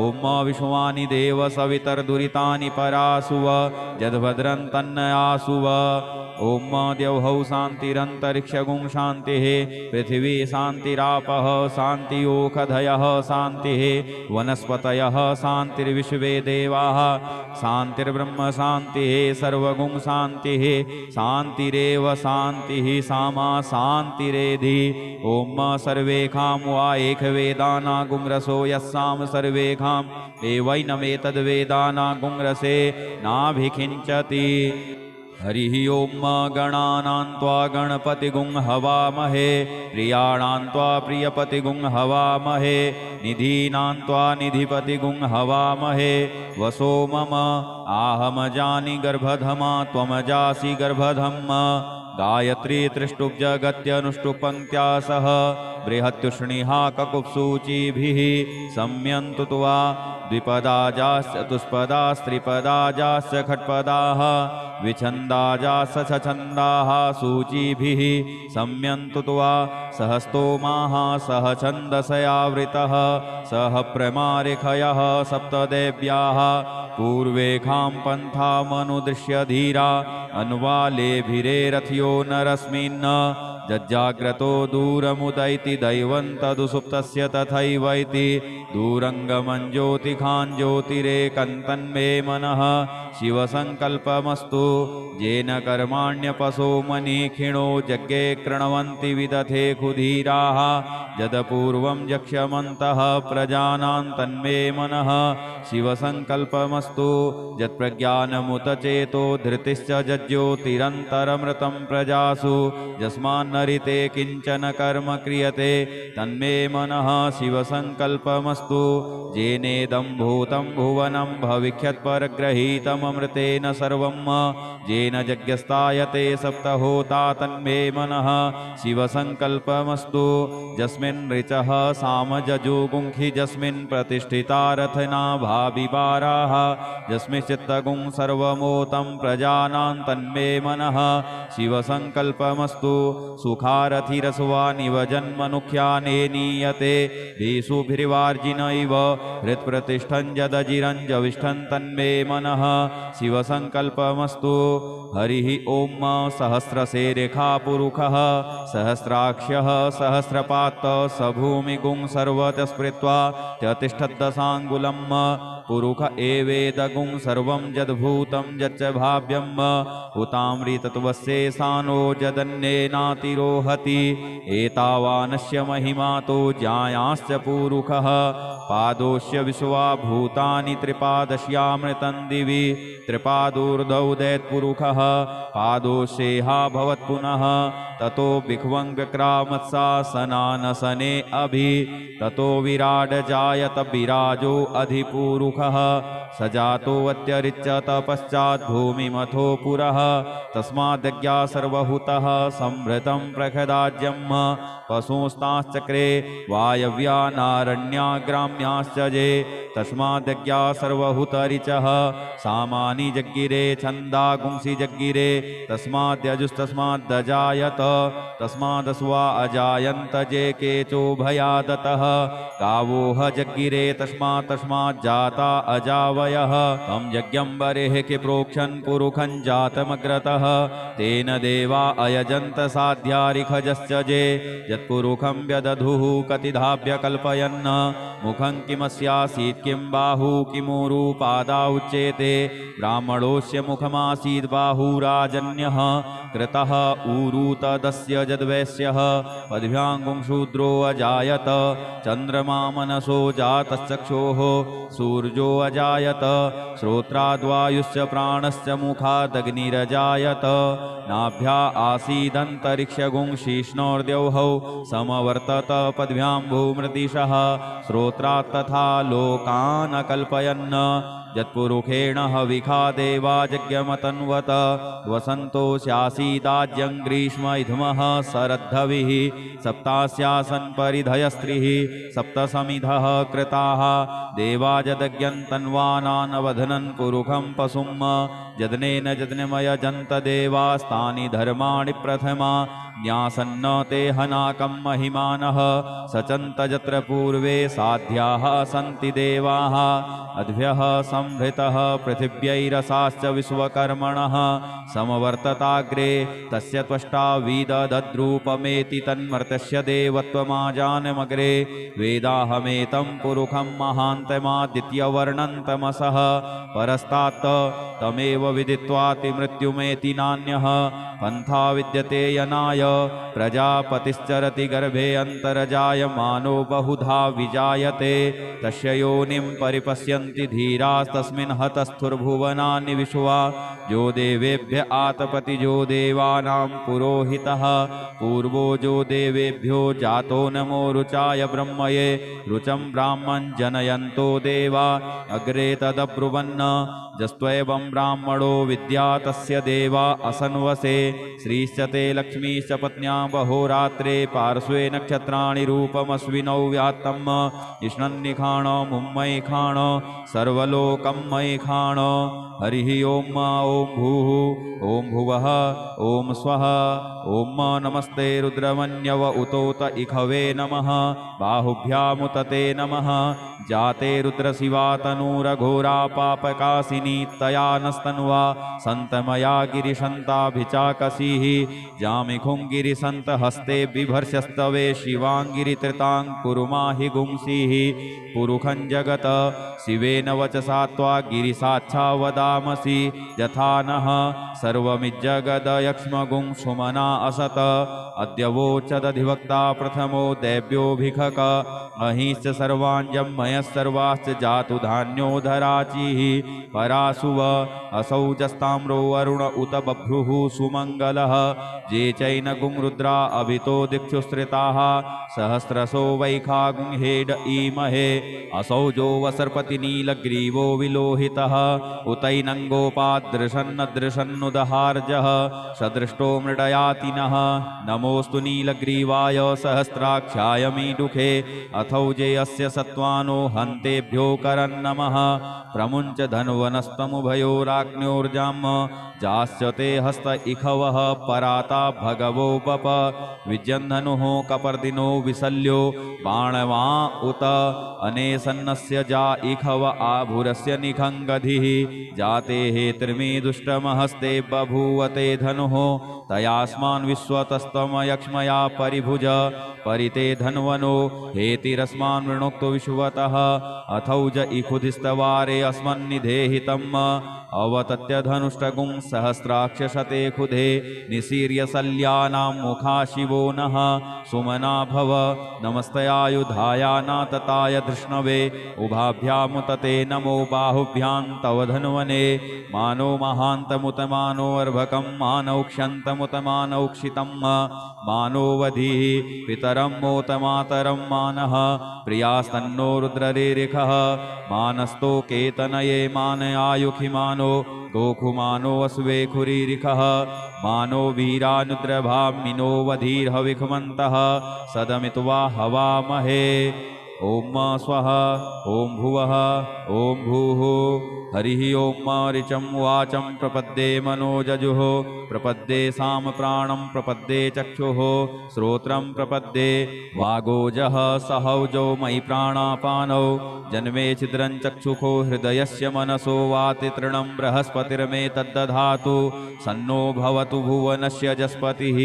ॐ विश्वानि देव सवितर्दुरितानि परासुव यद्भद्रं तन्नयासुव ॐ द्यौः शान्तिरन्तरिक्षगुं शान्तिः पृथिवी शान्तिरापः शान्तियोखधयः शान्तिः वनस्पतयः शान्तिर्विश्वे देवाः शान्तिर्ब्रह्म शान्तिः सर्वगुं शान्तिः शान्तिरेव शान्तिः सामा शान्तिरेधि ॐ सर्वेखां वा एकवेदानागुंरसो यस्सां सर्वेखां एवैनमेतद्वेदानागुंरसे नाभिखिञ्चति हरिः ॐ गणानां त्वा गणपतिगुं हवामहे प्रियाणां त्वा प्रियपतिगुं हवामहे निधीनां त्वा निधिपतिगुं हवामहे वसो मम आहमजानि गर्भधमा त्वमजासि गर्भधम् गायत्री त्रिष्टुप् जगत्यनुष्टुप् सह बृहत्युष्णिहा ककुप्सूचिभिः सम्यन्तु त्वा द्विपदाजाश्च चतुष्पदास्त्रिपदाजाश्च खट्पदाः विछन्दाजाश्च छछन्दाः सूचिभिः सम्यन्तु त्वा सह स्तोमाः सह छन्दसयावृतः सह प्रमारिखयः सप्तदेव्याः पूर्वेखां पन्थामनुदृश्य धीरा अन्वालेभिरेरथ्यो नरस्मिन् जज्जाग्रतो दूरमुदैति दैवं तदुसुप्तस्य तथैवैति दूरङ्गमं ज्योतिखान् ज्योतिरेकन्तन्मे मनः शिवसङ्कल्पमस्तु येन कर्माण्यपसो मनीखिणो यज्ञे कृण्वन्ति विदथे खुधीराः यदपूर्वं यक्ष्यमन्तः प्रजानां तन्मे मनः शिवसङ्कल्पमस्तु यत्प्रज्ञानमुत चेतो धृतिश्च जज्ज्योतिरन्तरमृतं प्रजासु यस्मान्नरिते किञ्चन कर्म क्रियते तन्मे मनः शिवसङ्कल्पमस्तु येनेदं भूतं भुवनं भविष्यत्परग्रहीतममृतेन सर्वं येन यज्ञस्तायते सप्तहोता तन्मे मनः शिवसङ्कल्पमस्तु यस्मिन् ऋचः सामजजुगुंखि यस्मिन् प्रतिष्ठिता रथना भाविवाराः यस्मिंश्चित्तगुं सर्वमोतं प्रजानां तन्मे मनः शिवसङ्कल्पमस्तु सुखारथिरस्वानिव जन्मनुख्याने नीयते भीषुभिर्वार्जिनैव हृत्प्रतिष्ठं यदजिरञ्जविष्ठं तन्मे मनः शिवसङ्कल्पमस्तु हरिः ॐ सहस्रशेरेखा पुरुषः सहस्राक्ष्यः सहस्रपात् स भूमिगुं सर्वतः स्मृत्वा त्यतिष्ठद्दशाङ्गुलम् पुरुष एवेदगुं सर्वं यद्भूतं यच्च भाव्यम् उतामृतत्वस्येषानो यदन्येनातिरोहति एतावानस्य महिमातो ज्यायांश्च पुरुषः पादोस्य विश्वा भूतानि त्रिपादस्यामृतं दिवि त्रिपादूर्धौ दैत्पुरुषः पादोषेहा भवत्पुनः ततो विख्वं व्यक्रामत्सासनानसने अभि ततो विराड जायत विराजो अधिपुरुषः सजातोऽत्यरिच्यत पश्चात् भूमिमथो पुरः तस्माद्यज्ञा सर्वहुतः संवृतं प्रखदाज्यम् पशुस्ताश्चक्रे वायव्या नारण्याग्राम्याश्च ये तस्माद्यज्ञा सर्वहुतरिचः सामानि जग्गिरे छन्दागुंसि जग्गिरे तस्माद्यजुस्तस्माद्दजायत तस्मादस्वा अजायन्त जे केचोभयादतः गावोह जग्गिरे तस्माज्जाता अजावयः तं यज्ञं बरेः कि प्रोक्षन् पुरुखं जातमग्रतः तेन देवा अयजन्त साध्यारिखजश्च जे यत्पुरुखं व्यदधुः कतिधाभ्य कल्पयन् मुखं किमस्यासीत् किं बाहु किमुरुपादा उच्येते ब्राह्मणोऽस्य मुखमासीत् बाहुराजन्यः कृतः ऊरूतदस्य यद्वैश्यः पद्भ्याङ्गुं शूद्रो अजायत चन्द्रमा मनसो जातश्चक्षोः सूर्यो अजायत श्रोत्राद्वायुश्च प्राणश्च मुखादग्निरजायत नाभ्या आसीदन्तरिक्षगुं शीष्णोर्द्यौः समवर्तत पद्भ्यां भूमृदिशः श्रोत्रात् तथा लोकान् अकल्पयन् यत्पुरुषेण हविखा देवा यज्ञमतन्वत वसन्तो स्यासीदाज्यं ग्रीष्म इधमः शरद्धविः सप्तास्यासन् परिधयस्त्रिः सप्तसमिधः कृताः देवा यदज्ञन्तन्वानानवधनन् पुरुषं पशुं यदनेन यज्ञमयजन्त देवास्तानि धर्माणि प्रथमा न्यासन्न ते हनाकं महिमानः सचन्त यत्र पूर्वे साध्याः सन्ति देवाः अद्भ्यः संहृतः पृथिव्यैरसाश्च विश्वकर्मणः समवर्तताग्रे तस्य त्वष्टा विदधद्रूपमेति तन्मर्त्यस्य देवत्वमाजानमग्रे वेदाहमेतं पुरुषं महान्तमादित्यवर्णन्तमसः परस्तात् तमेव विदित्वाति मृत्युमेति नान्यः पन्था विद्यते यनाय प्रजापतिश्चरति गर्भे अन्तर्जायमानो बहुधा विजायते तस्य योनिं परिपश्यन्ति धीरास्तस्मिन् हतस्थुर्भुवनानि विश्वा जो देवेभ्य आतपति जो देवानां पुरोहितः पूर्वो जो देवेभ्यो जातो नमो रुचाय ब्रह्मये रुचं ब्राह्मण जनयन्तो देवा अग्रे तदब्रुवन् जस्त्वैवं ब्राह्मणो विद्या तस्य देवा असन्वसे श्रीश्च ते लक्ष्मीश्च पत्न्यां बहोरात्रे पार्श्वे नक्षत्राणि रूपमश्विनौ व्यात्तम् इष्णन्निखाण मुम्मयि खाण सर्वलोकं मयि खाण हरिः ओं भूः ओं भुवः ओं स्वः ओं नमस्ते रुद्रमन्यव उतोत इखवे नमः बाहुभ्यामुत ते नमः जाते रुद्रशिवा तनूरघोरा पापकासिनी तया नस्तन्वा सन्तमया गिरिशन्ताभिचाकसीः जामिखुं गिरिसन्त हस्ते बिभर्षस्तवे शिवाङ्गिरितृतां कुरुमाहि गुंसीः पुरुखं जगत शिवेन वचसा त्वा गिरिसाच्छा वदामसि यथा नः सर्वमिज्जगदयक्ष्मगुं सुमना असत अद्यवोचदधिवक्ता प्रथमो दैव्योऽभिखक महिश्च सर्वाञ्जं मयः सर्वाश्च जातु धान्योधराचिः परासुव असौ जस्ताम्रो वरुण उत बभ्रुः सुमङ्गलः जे चैनगुं रुद्रा अभितो दिक्षुश्रिताः सहस्रशो वैखागुं हेड ईमहे असौ जो वसर्पति नीलग्रीवो विलोहितः उतैनङ्गोपादृशन्नदृशन्नुदहार्जः सदृष्टो मृडयातिनः नमोऽस्तु नीलग्रीवाय सहस्राक्षाय मीडुखे अथौ जेयस्य सत्त्वानो हन्तेभ्यो करन्नमः प्रमुञ्च धन्वनस्तमुभयोराग्न्योर्जाम् जास्यते हस्त इखवः पराता भगवो पप विजन्धनुः कपर्दिनो विशल्यो बाणवा उत अनेसन्नस्य जा इखव आभुरस्य निखङ्गधिः जाते हेतिर्मे दुष्टमहस्ते बभूवते धनुः तयास्मान् विश्वतस्तमयक्ष्मया परिभुज परिते धन्वनो हेतिरस्मान् वृणोक्तो विश्वतः अथौज इखुधिस्तवारे अस्मन्निधेहितम् अवतत्य धनुष्टगुं सहस्राक्षशते खुधे निसीर्य शल्यानां मुखा शिवो नः सुमना भव नमस्तयायुधाया नातताय धृष्णवे उभाभ्यामुतते नमो बाहुभ्यां तव धन्वने मानो महान्तमुतमानो अर्भकं मानौक्ष्यन्तमुतमानौक्षितं मानोवधिः पितरं मोतमातरं मानः प्रियास्तन्नो रुद्ररेरिखः मानस्तो केतनये मानयायुखि मानो गोखुमानो अस्वे खुरीरिखः मानो वीरानुद्रभामिनो वधीर्हविखमन्तः सदमित्वा हवामहे ओम स्वः ओम भुवः ओम भूः हरिः ओम ऋचं वाचं प्रपद्ये मनोजजुः प्रपद्ये सामप्राणं प्रपद्ये चक्षुः श्रोत्रं प्रपद्ये वागोजः सहौजो मयि प्राणापानौ जन्मे छिद्रं चक्षुखो हृदयस्य मनसो वाति तृणं बृहस्पतिर्मे तद्दधातु सन्नो भवतु भुवनस्य जस्पतिः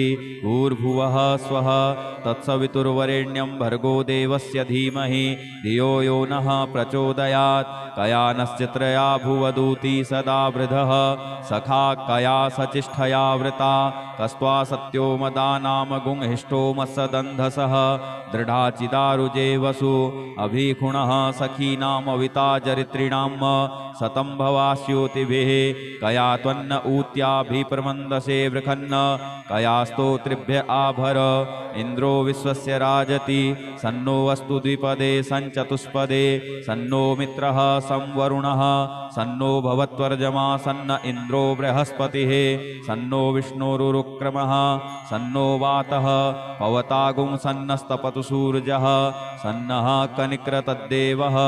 भूर्भुवः स्वः तत्सवितुर्वरेण्यं भर्गो देवस्य धीमहि धियो यो नः प्रचोदयात् कयानश्चित्रया भुवदूती सदा वृधः सखा कया सचिष्ठया वृता कस्त्वा सत्यो मदानाम गुंहिष्ठो मत्सदन्धसः दृढाचिदारुजे वसु अभिखुणः सखीनामविता चरित्रिणां सतं भवास्योतिभिः कया त्वन्न ऊत्याभिप्रमन्दसे वृखन्न कया स्तोत्रिभ्य आभर इन्द्रो विश्वस्य राजति सन्नो वस्तु द्विपदे सञ्चतुष्पदे सन्नो मित्रः संवरुणः सन्नो भवत्वर्जमा सन्न इन्द्रो बृहस्पतिः सन्नो विष्णुरुक्रमः सन्नो वातः पवतागुं सन्नस्तपतु सूर्यः सन्नः कनिक्रतद्देवः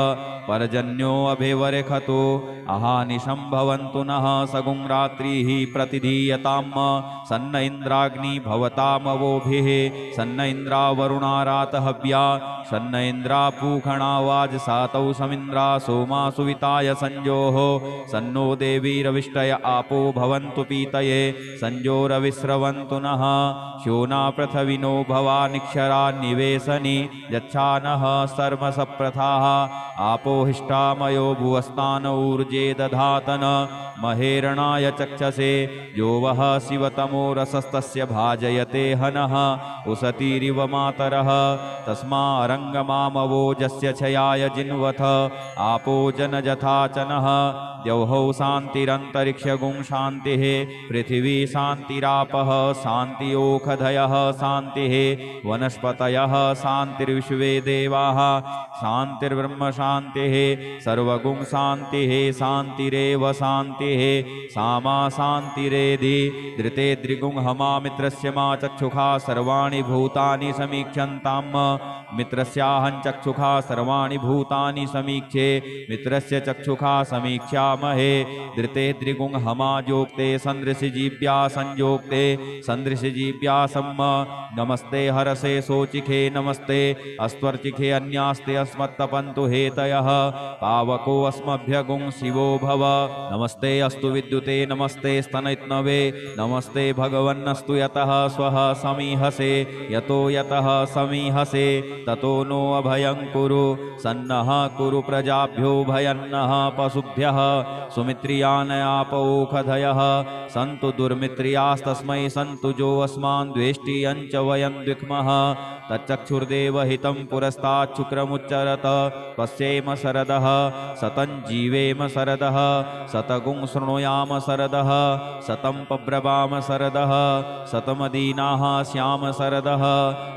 पर्जन्यो अभिवरेखतो अहानिशं भवन्तु नः सगुं रात्रिः प्रतिधीयतां सन्न इन्द्राग्नि भवतामवोभिः सन्न इन्द्रा वरुणारात हव्या सन्न इन्द्रा पूखणा वाजसातौ समिन्द्रा सोमा सुविताय संजोः सन्नो देवीरविष्टय आपो भवन्तु पीतये संजोरविस्रवन्तु नः श्योना पृथविनो भवा निक्षरा निवेशनि यच्छानः सर्वसप्रथाः आपो हिष्ठामयो भुवस्तान ऊर्जे दधातन महेरणाय चक्षसे यो वः शिवतमो रसस्तस्य भाजयते हनः उसतीरिव मातरः तस्मारङ्गमामवोजस्य छयाय जिन्वथ आपो जनजथाचनः द्यौहौ शान्तिरन्तरिक्षगुं शान्तिः पृथिवी शान्तिरापः शान्तियोखधयः शान्तिः वनस्पतयः शान्तिर्विश्वे देवाः शान्तिर्ब्रह्म शान्तिः सर्वगुं शान्तिः शान्तिरेव शान्तिः सामा शान्तिरेधि धृते द्रिगुं हमा मित्रस्य मा चक्षुषा सर्वाणि भूतानि समीक्षन्ताम् मित्रस्याहं चक्षुषा सर्वाणि भूतानि समीक्षे मित्रस्य चक्षुषा समीक्षामहे धृते द्रिगुं हमा जोक्ते सन्दृशजीव्या संयोक्ते सन्दृशजीव्या सम्म नमस्ते हरसे सोचिखे नमस्ते अस्त्वर्चिखे अन्यास्ते अस्मत्तपन्तु हेतयः पावको अस्मभ्यगुं शिवो भव नमस्ते अस्तु विद्युते नमस्ते स्तनैत्नवे नमस्ते भगवन्नस्तु यतः स्वः समीहसे यतो यतः समीहसे ततो नो अभयं कुरु सन्नः कुरु प्रजाभ्यो भयन्नः पशुभ्यः सुमित्रियानयापौखधयः सन्तु दुर्मित्रियास्तस्मै सन्तु जो अस्मान् द्वेष्टि यञ्च वयं द्विक्मः तच्चक्षुर्देवहितं पुरस्ताच्छुक्रमुच्चरत पश्येम शरदः सतं जीवेम शरदः शतगुं शृणुयाम शरदः शतं पब्रवाम शरदः शतमदीनाः स्याम शरदः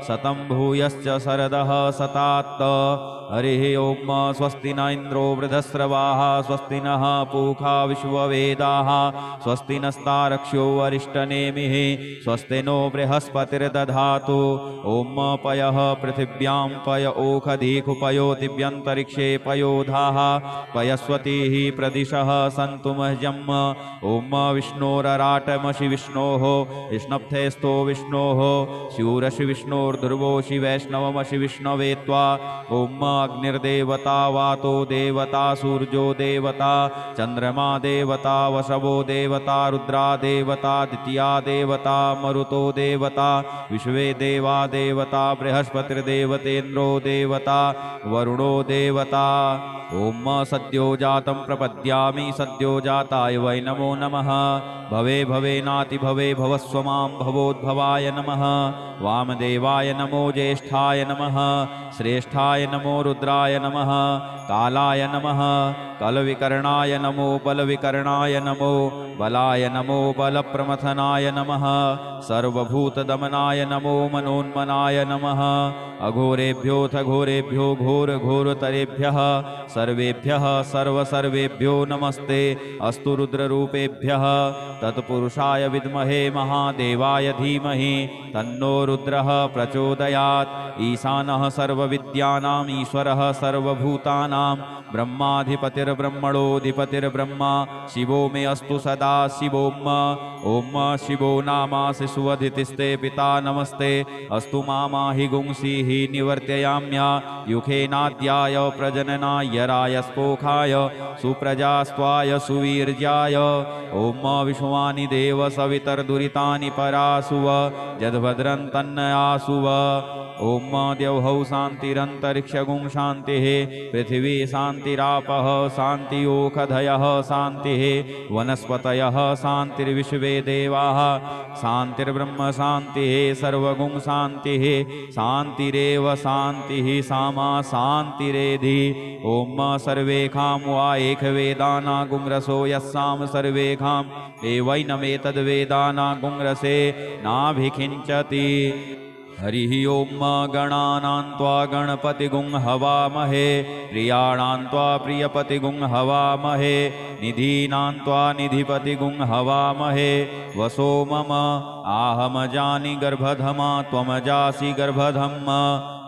शतं भूयश्च शरदः शतात्त हरिः ओम स्वस्ति न इन्द्रो वृधस्रवाः स्वस्ति नः पूषा विश्ववेदाः स्वस्ति नस्तारक्ष्यो अरिष्टनेमिः स्वस्ति नो बृहस्पतिर्दधातु ओम पयः पृथिव्यां पय ओखधीकुपयो दिव्यन्तरिक्षे पयोधाः पयस्वतीः प्रदिशः सन्तु मह्यम् ओम विष्णोरराटमसि विष्णोः विष्णप्थेस्तो विष्णोः शूरसि विष्णोर्ध्रुवोऽसि वैष्णवमसि विष्णवे त्वा ओम अग्निर्देवता वातो देवता सूर्यो देवता चंद्रमा देवता वसवो देवता रुद्रा देवता द्वितीया देवता मरुतो देवता विश्वे देवा देवता बृहस्पतिर्देवतेन्द्रो देवता वरुणो देवता ओम सद्यो जातं प्रपद्यामि सद्यो जाताय वै नमो नमः भवे भवेनाति भवे भवस्व मां भवोद्भवाय नमः वामदेवाय नमो ज्येष्ठाय नमः श्रेष्ठाय नमो रुद्राय नमः कालाय नमः कलविकर्णाय नमो बलविकर्णाय नमो बलाय नमो बलप्रमथनाय नमः सर्वभूतदमनाय नमो मनोन्मनाय नमः अघोरेभ्योऽथ घोरेभ्यो घोरघोरतरेभ्यः सर्वेभ्यः सर्वसर्वेभ्यो नमस्ते अस्तु रुद्ररूपेभ्यः तत्पुरुषाय विद्महे महादेवाय धीमहि तन्नो रुद्रः प्रचोदयात् ईशानः सर्वविद्यानाम् ईश्वरः सर्वभूतानां ब्रह्माधिपतिर्ब्रह्मणोऽधिपतिर्ब्रह्मा शिवो मे अस्तु सदा शिवोम ओम शिवो नामासि सुवधितिस्ते पिता नमस्ते अस्तु मामाहि गुंसीः निवर्तयाम्या युखेनाद्याय प्रजननाय रायस्पोखाय सुप्रजास्त्वाय सुवीर्याय ओम विश्वानि देव सवितर्दुरितानि परासुव जद्भद्रं तन्नयासुव ॐ द्यौः शान्तिरन्तरिक्षगुं शान्तिः पृथिवी शान्तिरापः शान्तियोखधयः शान्तिः वनस्पतयः शान्तिर्विश्वे देवाः शान्तिर्ब्रह्म शान्तिः सर्वगुं शान्तिः शान्तिरेव शान्तिः सामा शान्तिरेधि ॐ सर्वेखां वा एकवेदानागुंरसो यस्साम सर्वेखां एवैनमेतद्वेदानागुंरसे नाभिखिञ्चति हरिः ॐ गणानां त्वा गणपतिगुं हवामहे प्रियाणां त्वा प्रियपतिगुं हवामहे निधीनां त्वा निधिपतिगुं हवामहे वसो मम आहमजानि गर्भधमा त्वमजासि गर्भधम्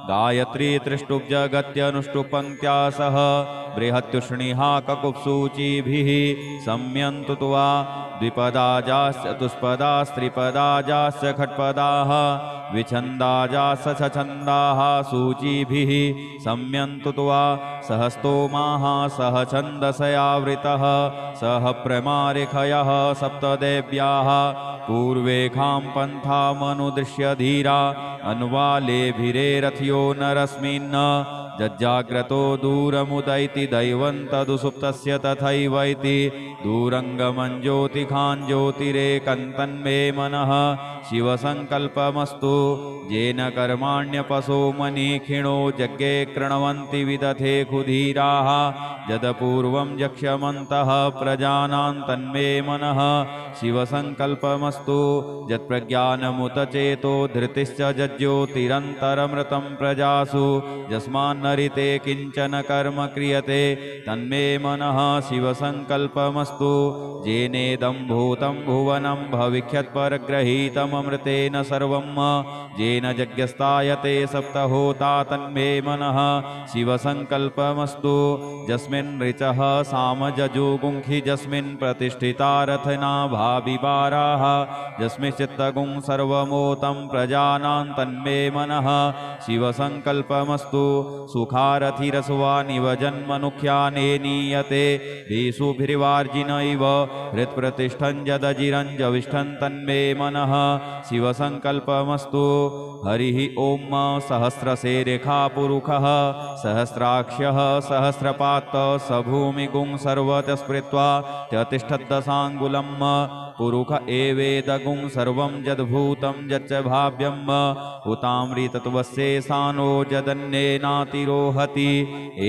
गायत्री त्रिष्टुप्जगत्यनुष्टुपङ्क्त्या सह बृहत्युष्णिहा ककुप्सूचिभिः सम्यन्तु त्वा द्विपदाजाश्च चतुष्पदास्त्रिपदाजाश्च खट्पदाः विछन्दाजाश्च छछन्दाः सूचिभिः सम्यन्तु त्वा सहस्तोमाः सह छन्दसयावृतः सह प्रमारिखयः सप्तदेव्याः पूर्वेखां पन्थामनुदृश्य धीरा अन्वालेभिरे रथ्यो नरस्मिन् जज्जाग्रतो दूरमुदैति दैवं तदुसुप्तस्य तथैवैति दूरङ्गमं ज्योतिखां ज्योतिरेकन्तन्मे मनः शिवसङ्कल्पमस्तु येन कर्माण्यपशो मनीखिणो यज्ञे कृण्वन्ति विदथे खुधीराः यदपूर्वं यक्ष्यमन्तः प्रजानां तन्मे मनः शिवसङ्कल्पमस्तु यत्प्रज्ञानमुत चेतो धृतिश्च यज्ज्योतिरन्तरमृतं प्रजासु यस्मान्नरिते किञ्चन कर्म क्रियते तन्मे मनः शिवसङ्कल्पमस्तु येनेदं भूतं भुवनं भविष्यत्परग्रहीतममृतेन सर्वं येन यज्ञस्तायते सप्तहोता तन्मे मनः शिवसङ्कल्पमस्तु यस्मिन् ऋचः सामजजुगुंखि यस्मिन् प्रतिष्ठिता रथना भाविवाराः यस्मिंश्चित्तगुं सर्वमोतं प्रजानां तन्मे मनः शिवसङ्कल्पमस्तु सुखारथिरस्वानिव जन्मनुख्याने नीयते भीषुभिर्वार्जिन इव हृत्प्रतिष्ठं यदजिरञ्जविष्ठं तन्मे मनः शिवसङ्कल्पमस्तु हरिः ॐ सहस्रशेरेखा पुरुषः सहस्राक्ष्यः सहस्रपात् स भूमिगुं सर्वतः स्मृत्वा त्यतिष्ठद्दशाङ्गुलम् पुरुष एवेदगुं सर्वं यद्भूतं यच्च भाव्यम् हुतामृतत्वस्येषानो यदन्येनातिरोहति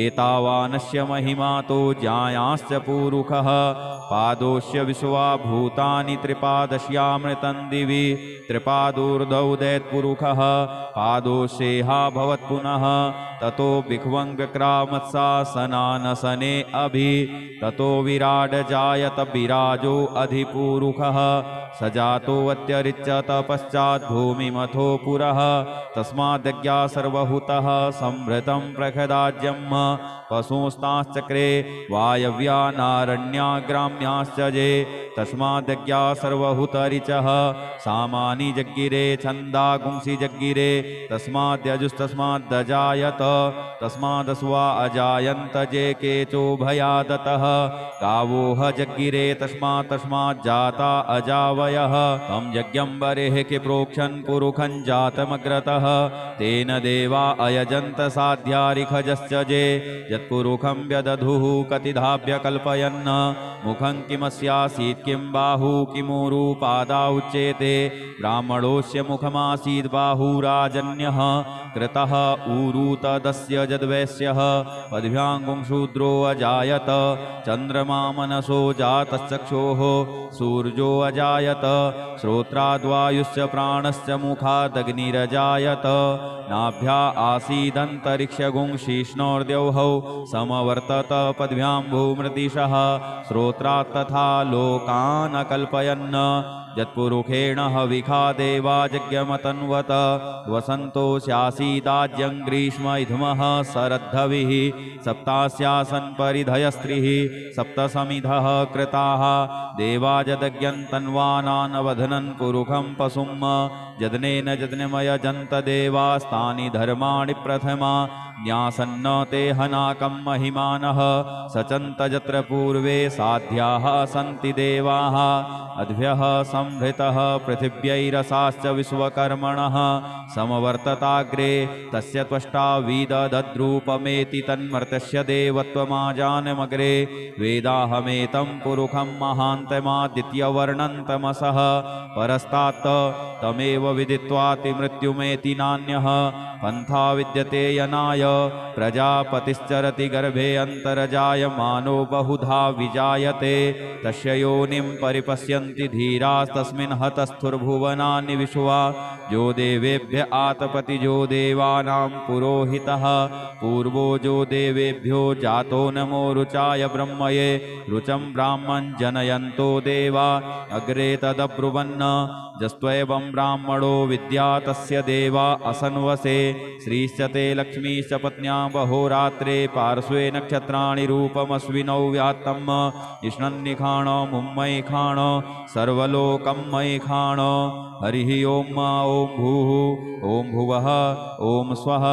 एतावानस्य महिमा तो ज्ञायाश्च पुरुषः पादोस्य विश्वा भूतानि त्रिपादस्यामृतं दिवि त्रिपादूर्धौ दैत्पुरुषः पादोषेहा भवत्पुनः ततो विख्वं विक्रामत्सासनानसने अभि ततो विराड जायत विराजो अधिपुरुषः सजातोऽत्यरिच्यत पश्चात् भूमिमथो पुरः तस्माद्यज्ञा सर्वभूतः संभृतं प्रखदाज्यं पशुस्ताश्चक्रे वायव्यानारण्याग्राम्याश्च ये तस्माद्यज्ञा सर्वभूतरिचः सामानि जग्गिरे छन्दागुंसि जग्गिरे तस्माद्यजुस्तस्माद्दजायत तस्मादस्वा अजायन्त जे केचो भयादतः गावोह जग्गिरे तस्माज्जाता अजावयः तं यज्ञं बरेः कि प्रोक्षन् पुरुखं जातमग्रतः तेन देवा अयजन्त साध्यारिखजश्च जे यत्पुरुखं व्यदधुः कतिधाभ्य कल्पयन् मुखं किमस्यासीत् किं बाहु किमुरु पादा उच्येते ब्राह्मणोऽस्य मुखमासीत् बाहुराजन्यः कृतः ऊरु तदस्य यद्वैश्यः पद्भ्याङ्गुं शूद्रो अजायत चन्द्रमा मनसो जातश्चक्षोः सूर्यो अजायत श्रोत्राद्वायुश्च प्राणश्च मुखादग्निरजायत नाभ्या आसीदन्तरिक्षगुं शीष्णोर्द्यौः समवर्तत पद्भ्यां भूमृतिशः श्रोत्रात् तथा लोकान् अकल्पयन् यत्पुरुषेण हविखा देवा यज्ञमतन्वत वसन्तो स्यासीदाज्यं ग्रीष्म इधमः शरद्धविः सप्तास्यासन् परिधयस्त्रिः सप्तसमिधः कृताः देवा यदज्ञं तन्वानानवधनन् पुरुखं पशुं यदनेन यज्ञमयजन्त देवास्तानि धर्माणि प्रथमा ज्ञासन्न ते हनाकं महिमानः सचन्त यत्र पूर्वे साध्याः सन्ति देवाः अद्भ्यः संहृतः पृथिव्यैरसाश्च विश्वकर्मणः समवर्तताग्रे तस्य त्वष्टा विदधद्रूपमेति तन्मर्त्यस्य देवत्वमाजानमग्रे वेदाहमेतं पुरुषं महान्तमादित्यवर्णन्तमसः परस्तात् तमेव विदित्वाति मृत्युमेति नान्यः पन्था विद्यते यनाय प्रजापतिश्चरति गर्भे अन्तर्जायमानो बहुधा विजायते तस्य योनिं परिपश्यन्ति धीरास्तस्मिन् हतस्थुर्भुवनानि विश्वा जो देवेभ्य आतपति जो देवानां पुरोहितः पूर्वो जो देवेभ्यो जातो नमो रुचाय ब्रह्मये रुचं ब्राह्मण जनयन्तो देवा अग्रे तदब्रुवन्न जस्त्वैवं ब्राह्मणो विद्या तस्य देवा असन्वसे श्रीश्च ते लक्ष्मीश्च पत्न्यां बहोरात्रे पार्श्वे नक्षत्राणि रूपमस्विनौ व्यात्तम् इष्णन्निखाण मुम्मैखाण सर्वलोकं मैखाण हरिः ओम ॐ भूः ॐ भुवः ॐ स्वः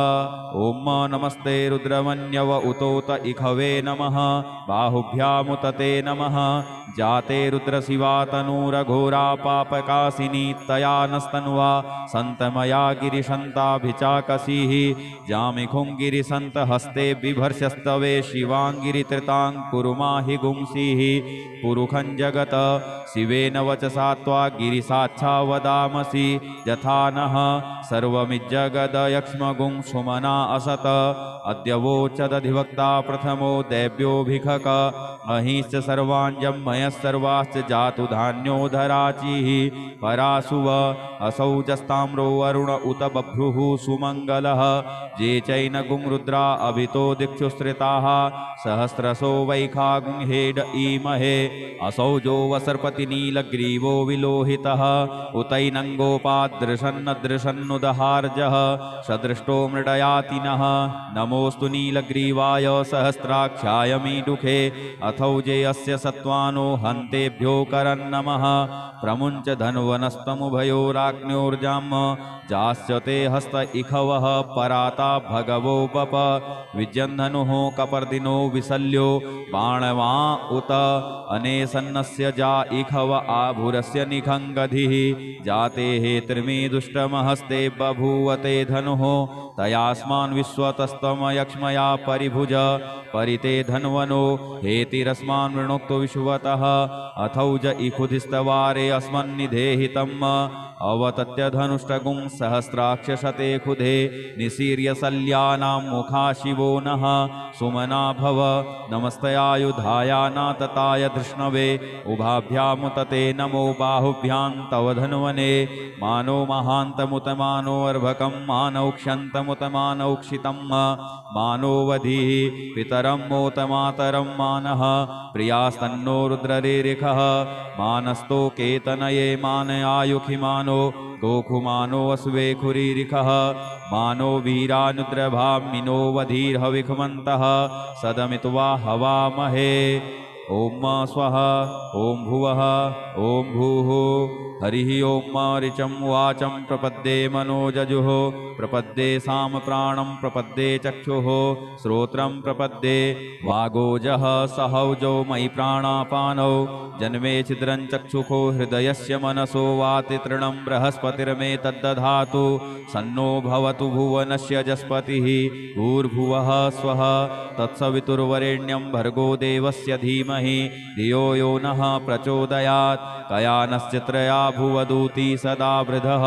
ॐ नमस्ते रुद्रमन्यव उतोत इखवे नमः बाहुभ्यामुत ते नमः जाते रुद्रशिवा तनूरघोरा पापकासिनी तया नस्तनुवा सन्तमया गिरिशन्ताभिचाकसीः जामिखुं गिरिसन्तहस्ते बिभर्षस्तवे शिवाङ्गिरित्रितां कुरुमाहि गुंसीः पुरुखं जगत शिवेन वचसा त्वा गिरिसाच्छा वदामसि यथा नः सर्वमिज्जगदयक्ष्मगुं सुमना असत अद्यवोचदधिवक्ता प्रथमो दैव्योऽभिखक महिश्च सर्वाञ्जं मयः सर्वाश्च जातु धान्योधराचिः परासुव असौजस्ताम्रो वरुण उत बभ्रुः सुमङ्गलः जे चैनगुं रुद्रा अभितो दिक्षुश्रिताः सहस्रशो वैखागुं हेड ईमहे असौजो वसर्पति नीलग्रीवो विलोहितः उतैनङ्गोपादृशन्नदृशन्नुदहार्जः सदृष्टो मृडयातिनः नमोऽस्तु नीलग्रीवाय सहस्राक्षाय मीडुखे अथौजे अस्य सत्त्वानो हन्तेभ्यो करन्नमः प्रमुञ्च धन्वनस्तमुभयोराग्न्योर्जाम् जास्यते हस्त इखवः पराता भगवो पप विजन्धनुः कपर्दिनो विशल्यो बाणवा उत अनेसन्नस्य जा इखव आभुरस्य निखङ्गधिः जाते हे त्रिमी दुष्टमहस्ते बभूवते धनुः तयास्मान् विश्वतस्तमयक्ष्मया परिभुज परिते धन्वनो हेतिरस्मान् वृणोक्तो विश्वतः अथौज इखुधिस्तवारे अस्मन्निधेहितम् अवतत्य धनुष्टगुं सहस्राक्षशते खुधे निसीर्य शल्यानां मुखा शिवो नः सुमना भव नमस्तयायुधाया नातताय धृष्णवे उभाभ्यामुतते नमो बाहुभ्यां तव धन्वने मानो महान्तमुतमानो अर्भकं मानौक्ष्यन्तमुतमानौक्षितं मानोवधिः पितरं मोतमातरं मानः प्रियास्तन्नो रुद्ररेरिखः मानस्तो केतनये मानयायुखिमानो गोखुमानो अस्वे खुरीरिखः मानो वीरानुद्रभामिनो वधीर्हविखमन्तः सदमित्वा हवामहे ओम स्वः ओम भुवः ओम भूः हरिः ओम ऋचं वाचं प्रपद्ये मनोजजुः प्रपद्ये साम प्राणं प्रपद्ये चक्षुः श्रोत्रं प्रपद्ये वागोजः सहौजो मयि प्राणापानौ जन्मे छिद्रं चक्षुखो हृदयस्य मनसो वाति तृणं बृहस्पतिर्मे तद्दधातु सन्नो भवतु भुवनस्य जस्पतिः भूर्भुवः स्वः तत्सवितुर्वरेण्यं भर्गो देवस्य धीमहि धियो यो नः प्रचोदयात् कया नश्चित्रया भुवदूती सदा वृधः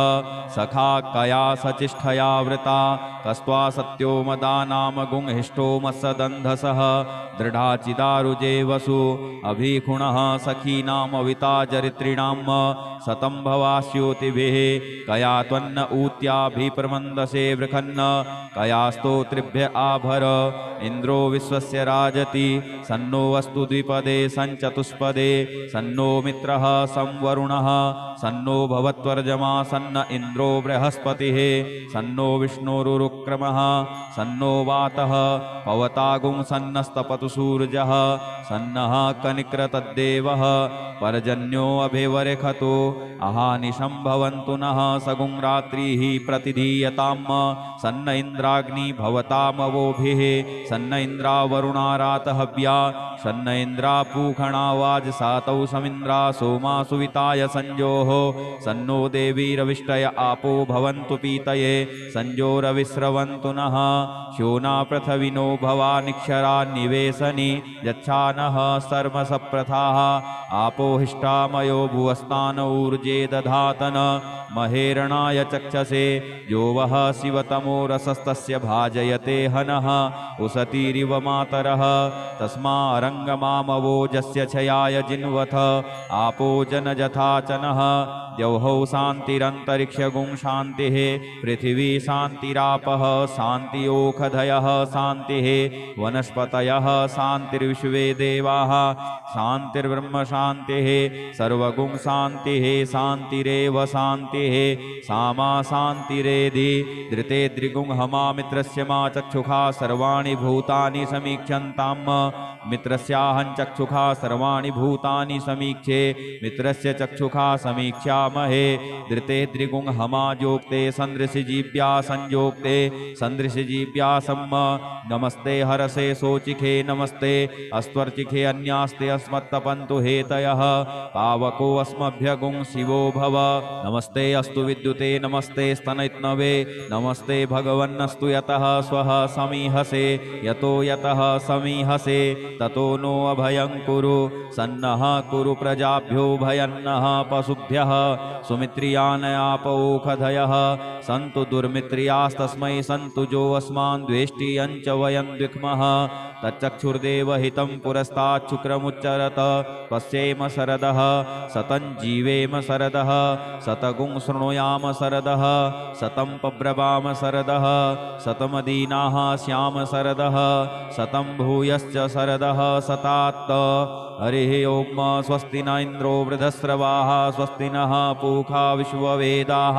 सखा कया सचिष्ठया वृता कस्त्वा सत्यो मदानाम गुंहिष्ठो मत्सदन्धसः दृढाचिदारुजे वसु अभिखुणः सखीनामविता चरित्रिणां शतं भवास्योतिभिः कया त्वन्न ऊत्याभिप्रमन्दसे वृखन्न कया स्तोत्रिभ्य आभर इन्द्रो विश्वस्य राजति सन्नो वस्तु द्विप सन्त्रिपदे सञ्चतुष्पदे सन्नो मित्रः संवरुणः सन्नो भवत्वर्जमा सन्न इन्द्रो बृहस्पतिः सन्नो विष्णुरुक्रमः सन्नो वातः पवतागुं सन्नस्तपतु सूर्यः सन्नः कनिक्रतद्देवः पर्जन्यो अभिवरेखतो अहानिशं भवन्तु नः सगुं रात्रिः प्रतिधीयताम् सन्न इन्द्राग्नि भवतामवोभिः सन्न इन्द्रावरुणारातहव्या सन्न इन्द्रापूखणावाज सातौ समिन्द्रा सोमा सुविताय संजोः सन्नो देवीरविष्टय आपो भवन्तु पीतये संजोरविस्रवन्तु नः श्योना पृथविनो भवानिक्षरा निवेशनि यच्छानः सर्वसप्रथाः आपो हिष्टामयो भुवस्तान ऊर्जे दधातन महेरणाय चक्षसे यो वः शिवतमो रसस्तस्य भाजयते हनः उसतीरिव मातरः तस्मारङ्गमामवोजस्य छयाय जिन्वथ आपो जनजथाचनः द्यौहौ शान्तिरन्तरिक्षगुं शान्तिः पृथिवी शान्तिरापः शान्तियोखधयः शान्तिः वनस्पतयः शान्तिर्विश्वे देवाः शान्तिर्ब्रह्म शान्तिः सर्वगुं शान्तिः शान्तिरेव शान्तिः सामा शान्तिरेधि धृते द्रिगुं हमा मित्रस्य मा चक्षुषा सर्वाणि भूतानि समीक्षन्ताम् मित्रस्याहं चक्षुषा सर्वाणि भूतानि समीक्षे मित्रस्य चक्षुषा समीक्षामहे धृते द्रिगुं हमा जोक्ते सन्दृशिजीव्या संयोक्ते सन्दृशिजीव्यासम् नमस्ते हरसे सोचिखे नमस्ते अस्त्वर्चिखे अन्यास्ते अस्मत्तपन्तु हेतयः पावको अस्मभ्यगुं शिवो भव नमस्ते अस्तु विद्युते नमस्ते स्तनैत्नवे नमस्ते भगवन्नस्तु यतः स्वः समीहसे यतो यतः समीहसे ततो नो अभयं कुरु सन्नः कुरु प्रजाभ्यो भयन्नः पशुभ्यः सुमित्रियानयापौखधयः सन्तु दुर्मित्रियास्तस्मै सन्तु जो अस्मान् द्वेष्टियं च वयं द्विक्मः तच्चक्षुर्देव हितं पुरस्ताच्छुक्रमुच्चरत पश्येम शरदः सतं जीवेम शरदः शतगुं शृणुयाम शरदः शतं पब्रवाम शरदः शतमदीनाः स्याम शरदः शतं भूयश्च शरदः शतात् हरिः ओम स्वस्ति न इन्द्रो वृधस्रवाः स्वस्ति नः पूषा विश्ववेदाः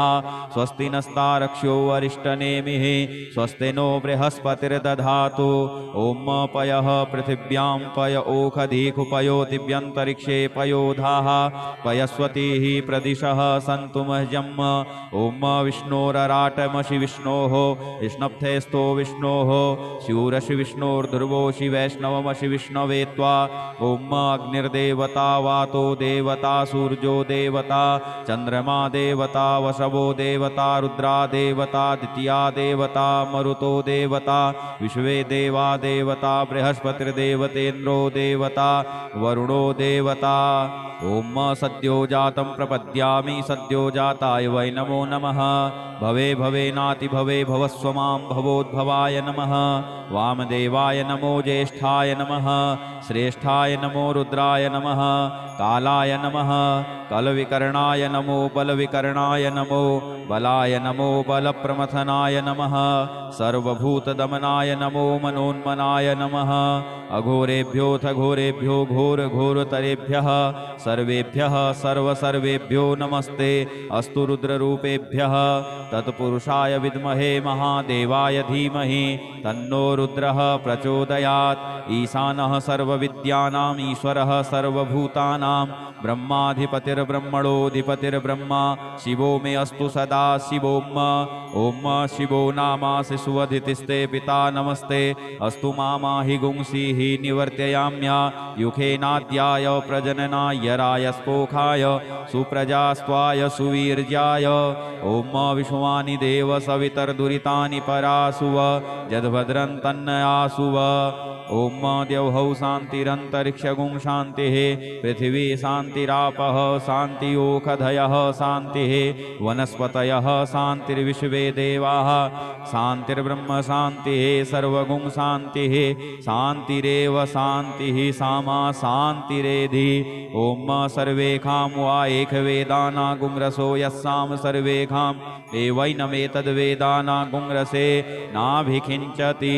स्वस्ति नस्तारक्ष्यो अरिष्टनेमिः स्वस्ति नो बृहस्पतिर्दधातु ओम पयः पृथिव्यां पय ओखधीकुपयो दिव्यन्तरिक्षे पयोधाः पयस्वतीः प्रदिशः सन्तु मह्यम् ओम विष्णोरराटमसि विष्णोः विष्णप्थेस्तो विष्णोः शूरसि विष्णोर्ध्रुवोऽसि वैष्णवमसि विष्णवे त्वा ओम अग्निर्देवता वातो देवता सूर्यो देवता चंद्रमा देवता वशवो देवता रुद्रा देवता द्वितीया देवता मरुतो देवता विश्वे देवा देवता बृहस्पतिर्देवतेन्द्रो देवता वरुणो देवता ओम सद्यो जातं प्रपद्यामि सद्यो जाताय वै नमो नमः भवे भवेनाति भवे भवस्व मां भवोद्भवाय नमः वामदेवाय नमो ज्येष्ठाय नमः श्रेष्ठाय नमो रुद्राय नमः कालाय नमः कलविकर्णाय नमो बलविकर्णाय नमो बलाय नमो बलप्रमथनाय नमः सर्वभूतदमनाय नमो मनोन्मनाय नमः अघोरेभ्योऽथ घोरेभ्यो घोरघोरतरेभ्यः सर्वेभ्यः सर्वसर्वेभ्यो नमस्ते अस्तु रुद्ररूपेभ्यः तत्पुरुषाय विद्महे महादेवाय धीमहि तन्नो रुद्रः प्रचोदयात् ईशानः सर्वविद्यानाम् ईश्वरः सर्वभूतानां ब्रह्माधिपतिर्ब्रह्मणोऽधिपतिर्ब्रह्मा शिवो मे अस्तु सदा शिवोम ओम शिवो नामासि सुवधितिस्ते पिता नमस्ते अस्तु मामाहि गुंसीः निवर्तयाम्या युखेनाद्याय प्रजननाय रायस्पोखाय सुप्रजास्त्वाय सुवीर्याय ओम विश्वानि देव सवितर्दुरितानि परासुव यद्भद्रं तन्नयासुव ओम द्यौहौ शान्तिरन्तरिक्षगुं शान्तिः पृथिवी शान्तिरापः शान्तियोखधयः शान्तिः वनस्पतयः शान्तिर्विश्वे देवाः शान्तिर्ब्रह्म शान्तिः सर्वगुं शान्तिः शान्तिरेव शान्तिः सामा शान्तिरेधि ओम सर्वेखां वा एकवेदानागुं रसो यस्साम सर्वेखां एवैनमेतद्वेदानागुं रसे नाभिखिञ्चति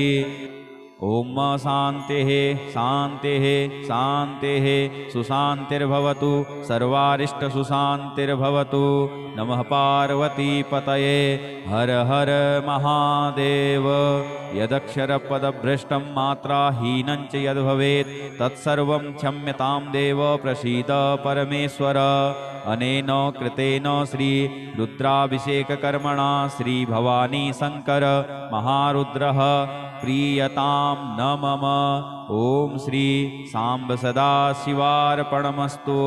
ॐ शान्तिः शान्तिः शान्तिः सुशान्तिर्भवतु सर्वारिष्टसुशान्तिर्भवतु। नमः पार्वतीपतये। हर हर महादेव। यदक्षरपदभ्रष्टं मात्राहीनं च यद्भवेत् तत्सर्वं क्षम्यतां देव प्रसीद परमेश्वर। अनेन कृतेन श्री रुद्राभिषेककर्मणा श्री भवानी शंकर महारुद्रः प्रीयतां न मम। ॐ श्री सांब सदाशिवार्पणमस्तु।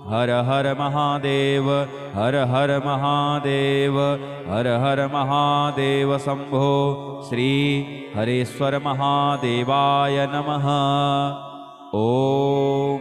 हर हर महादेव हर हर महादेव हर हर महादेव शंभो। श्री हरेश्वर महादेवाय नमः। ओम।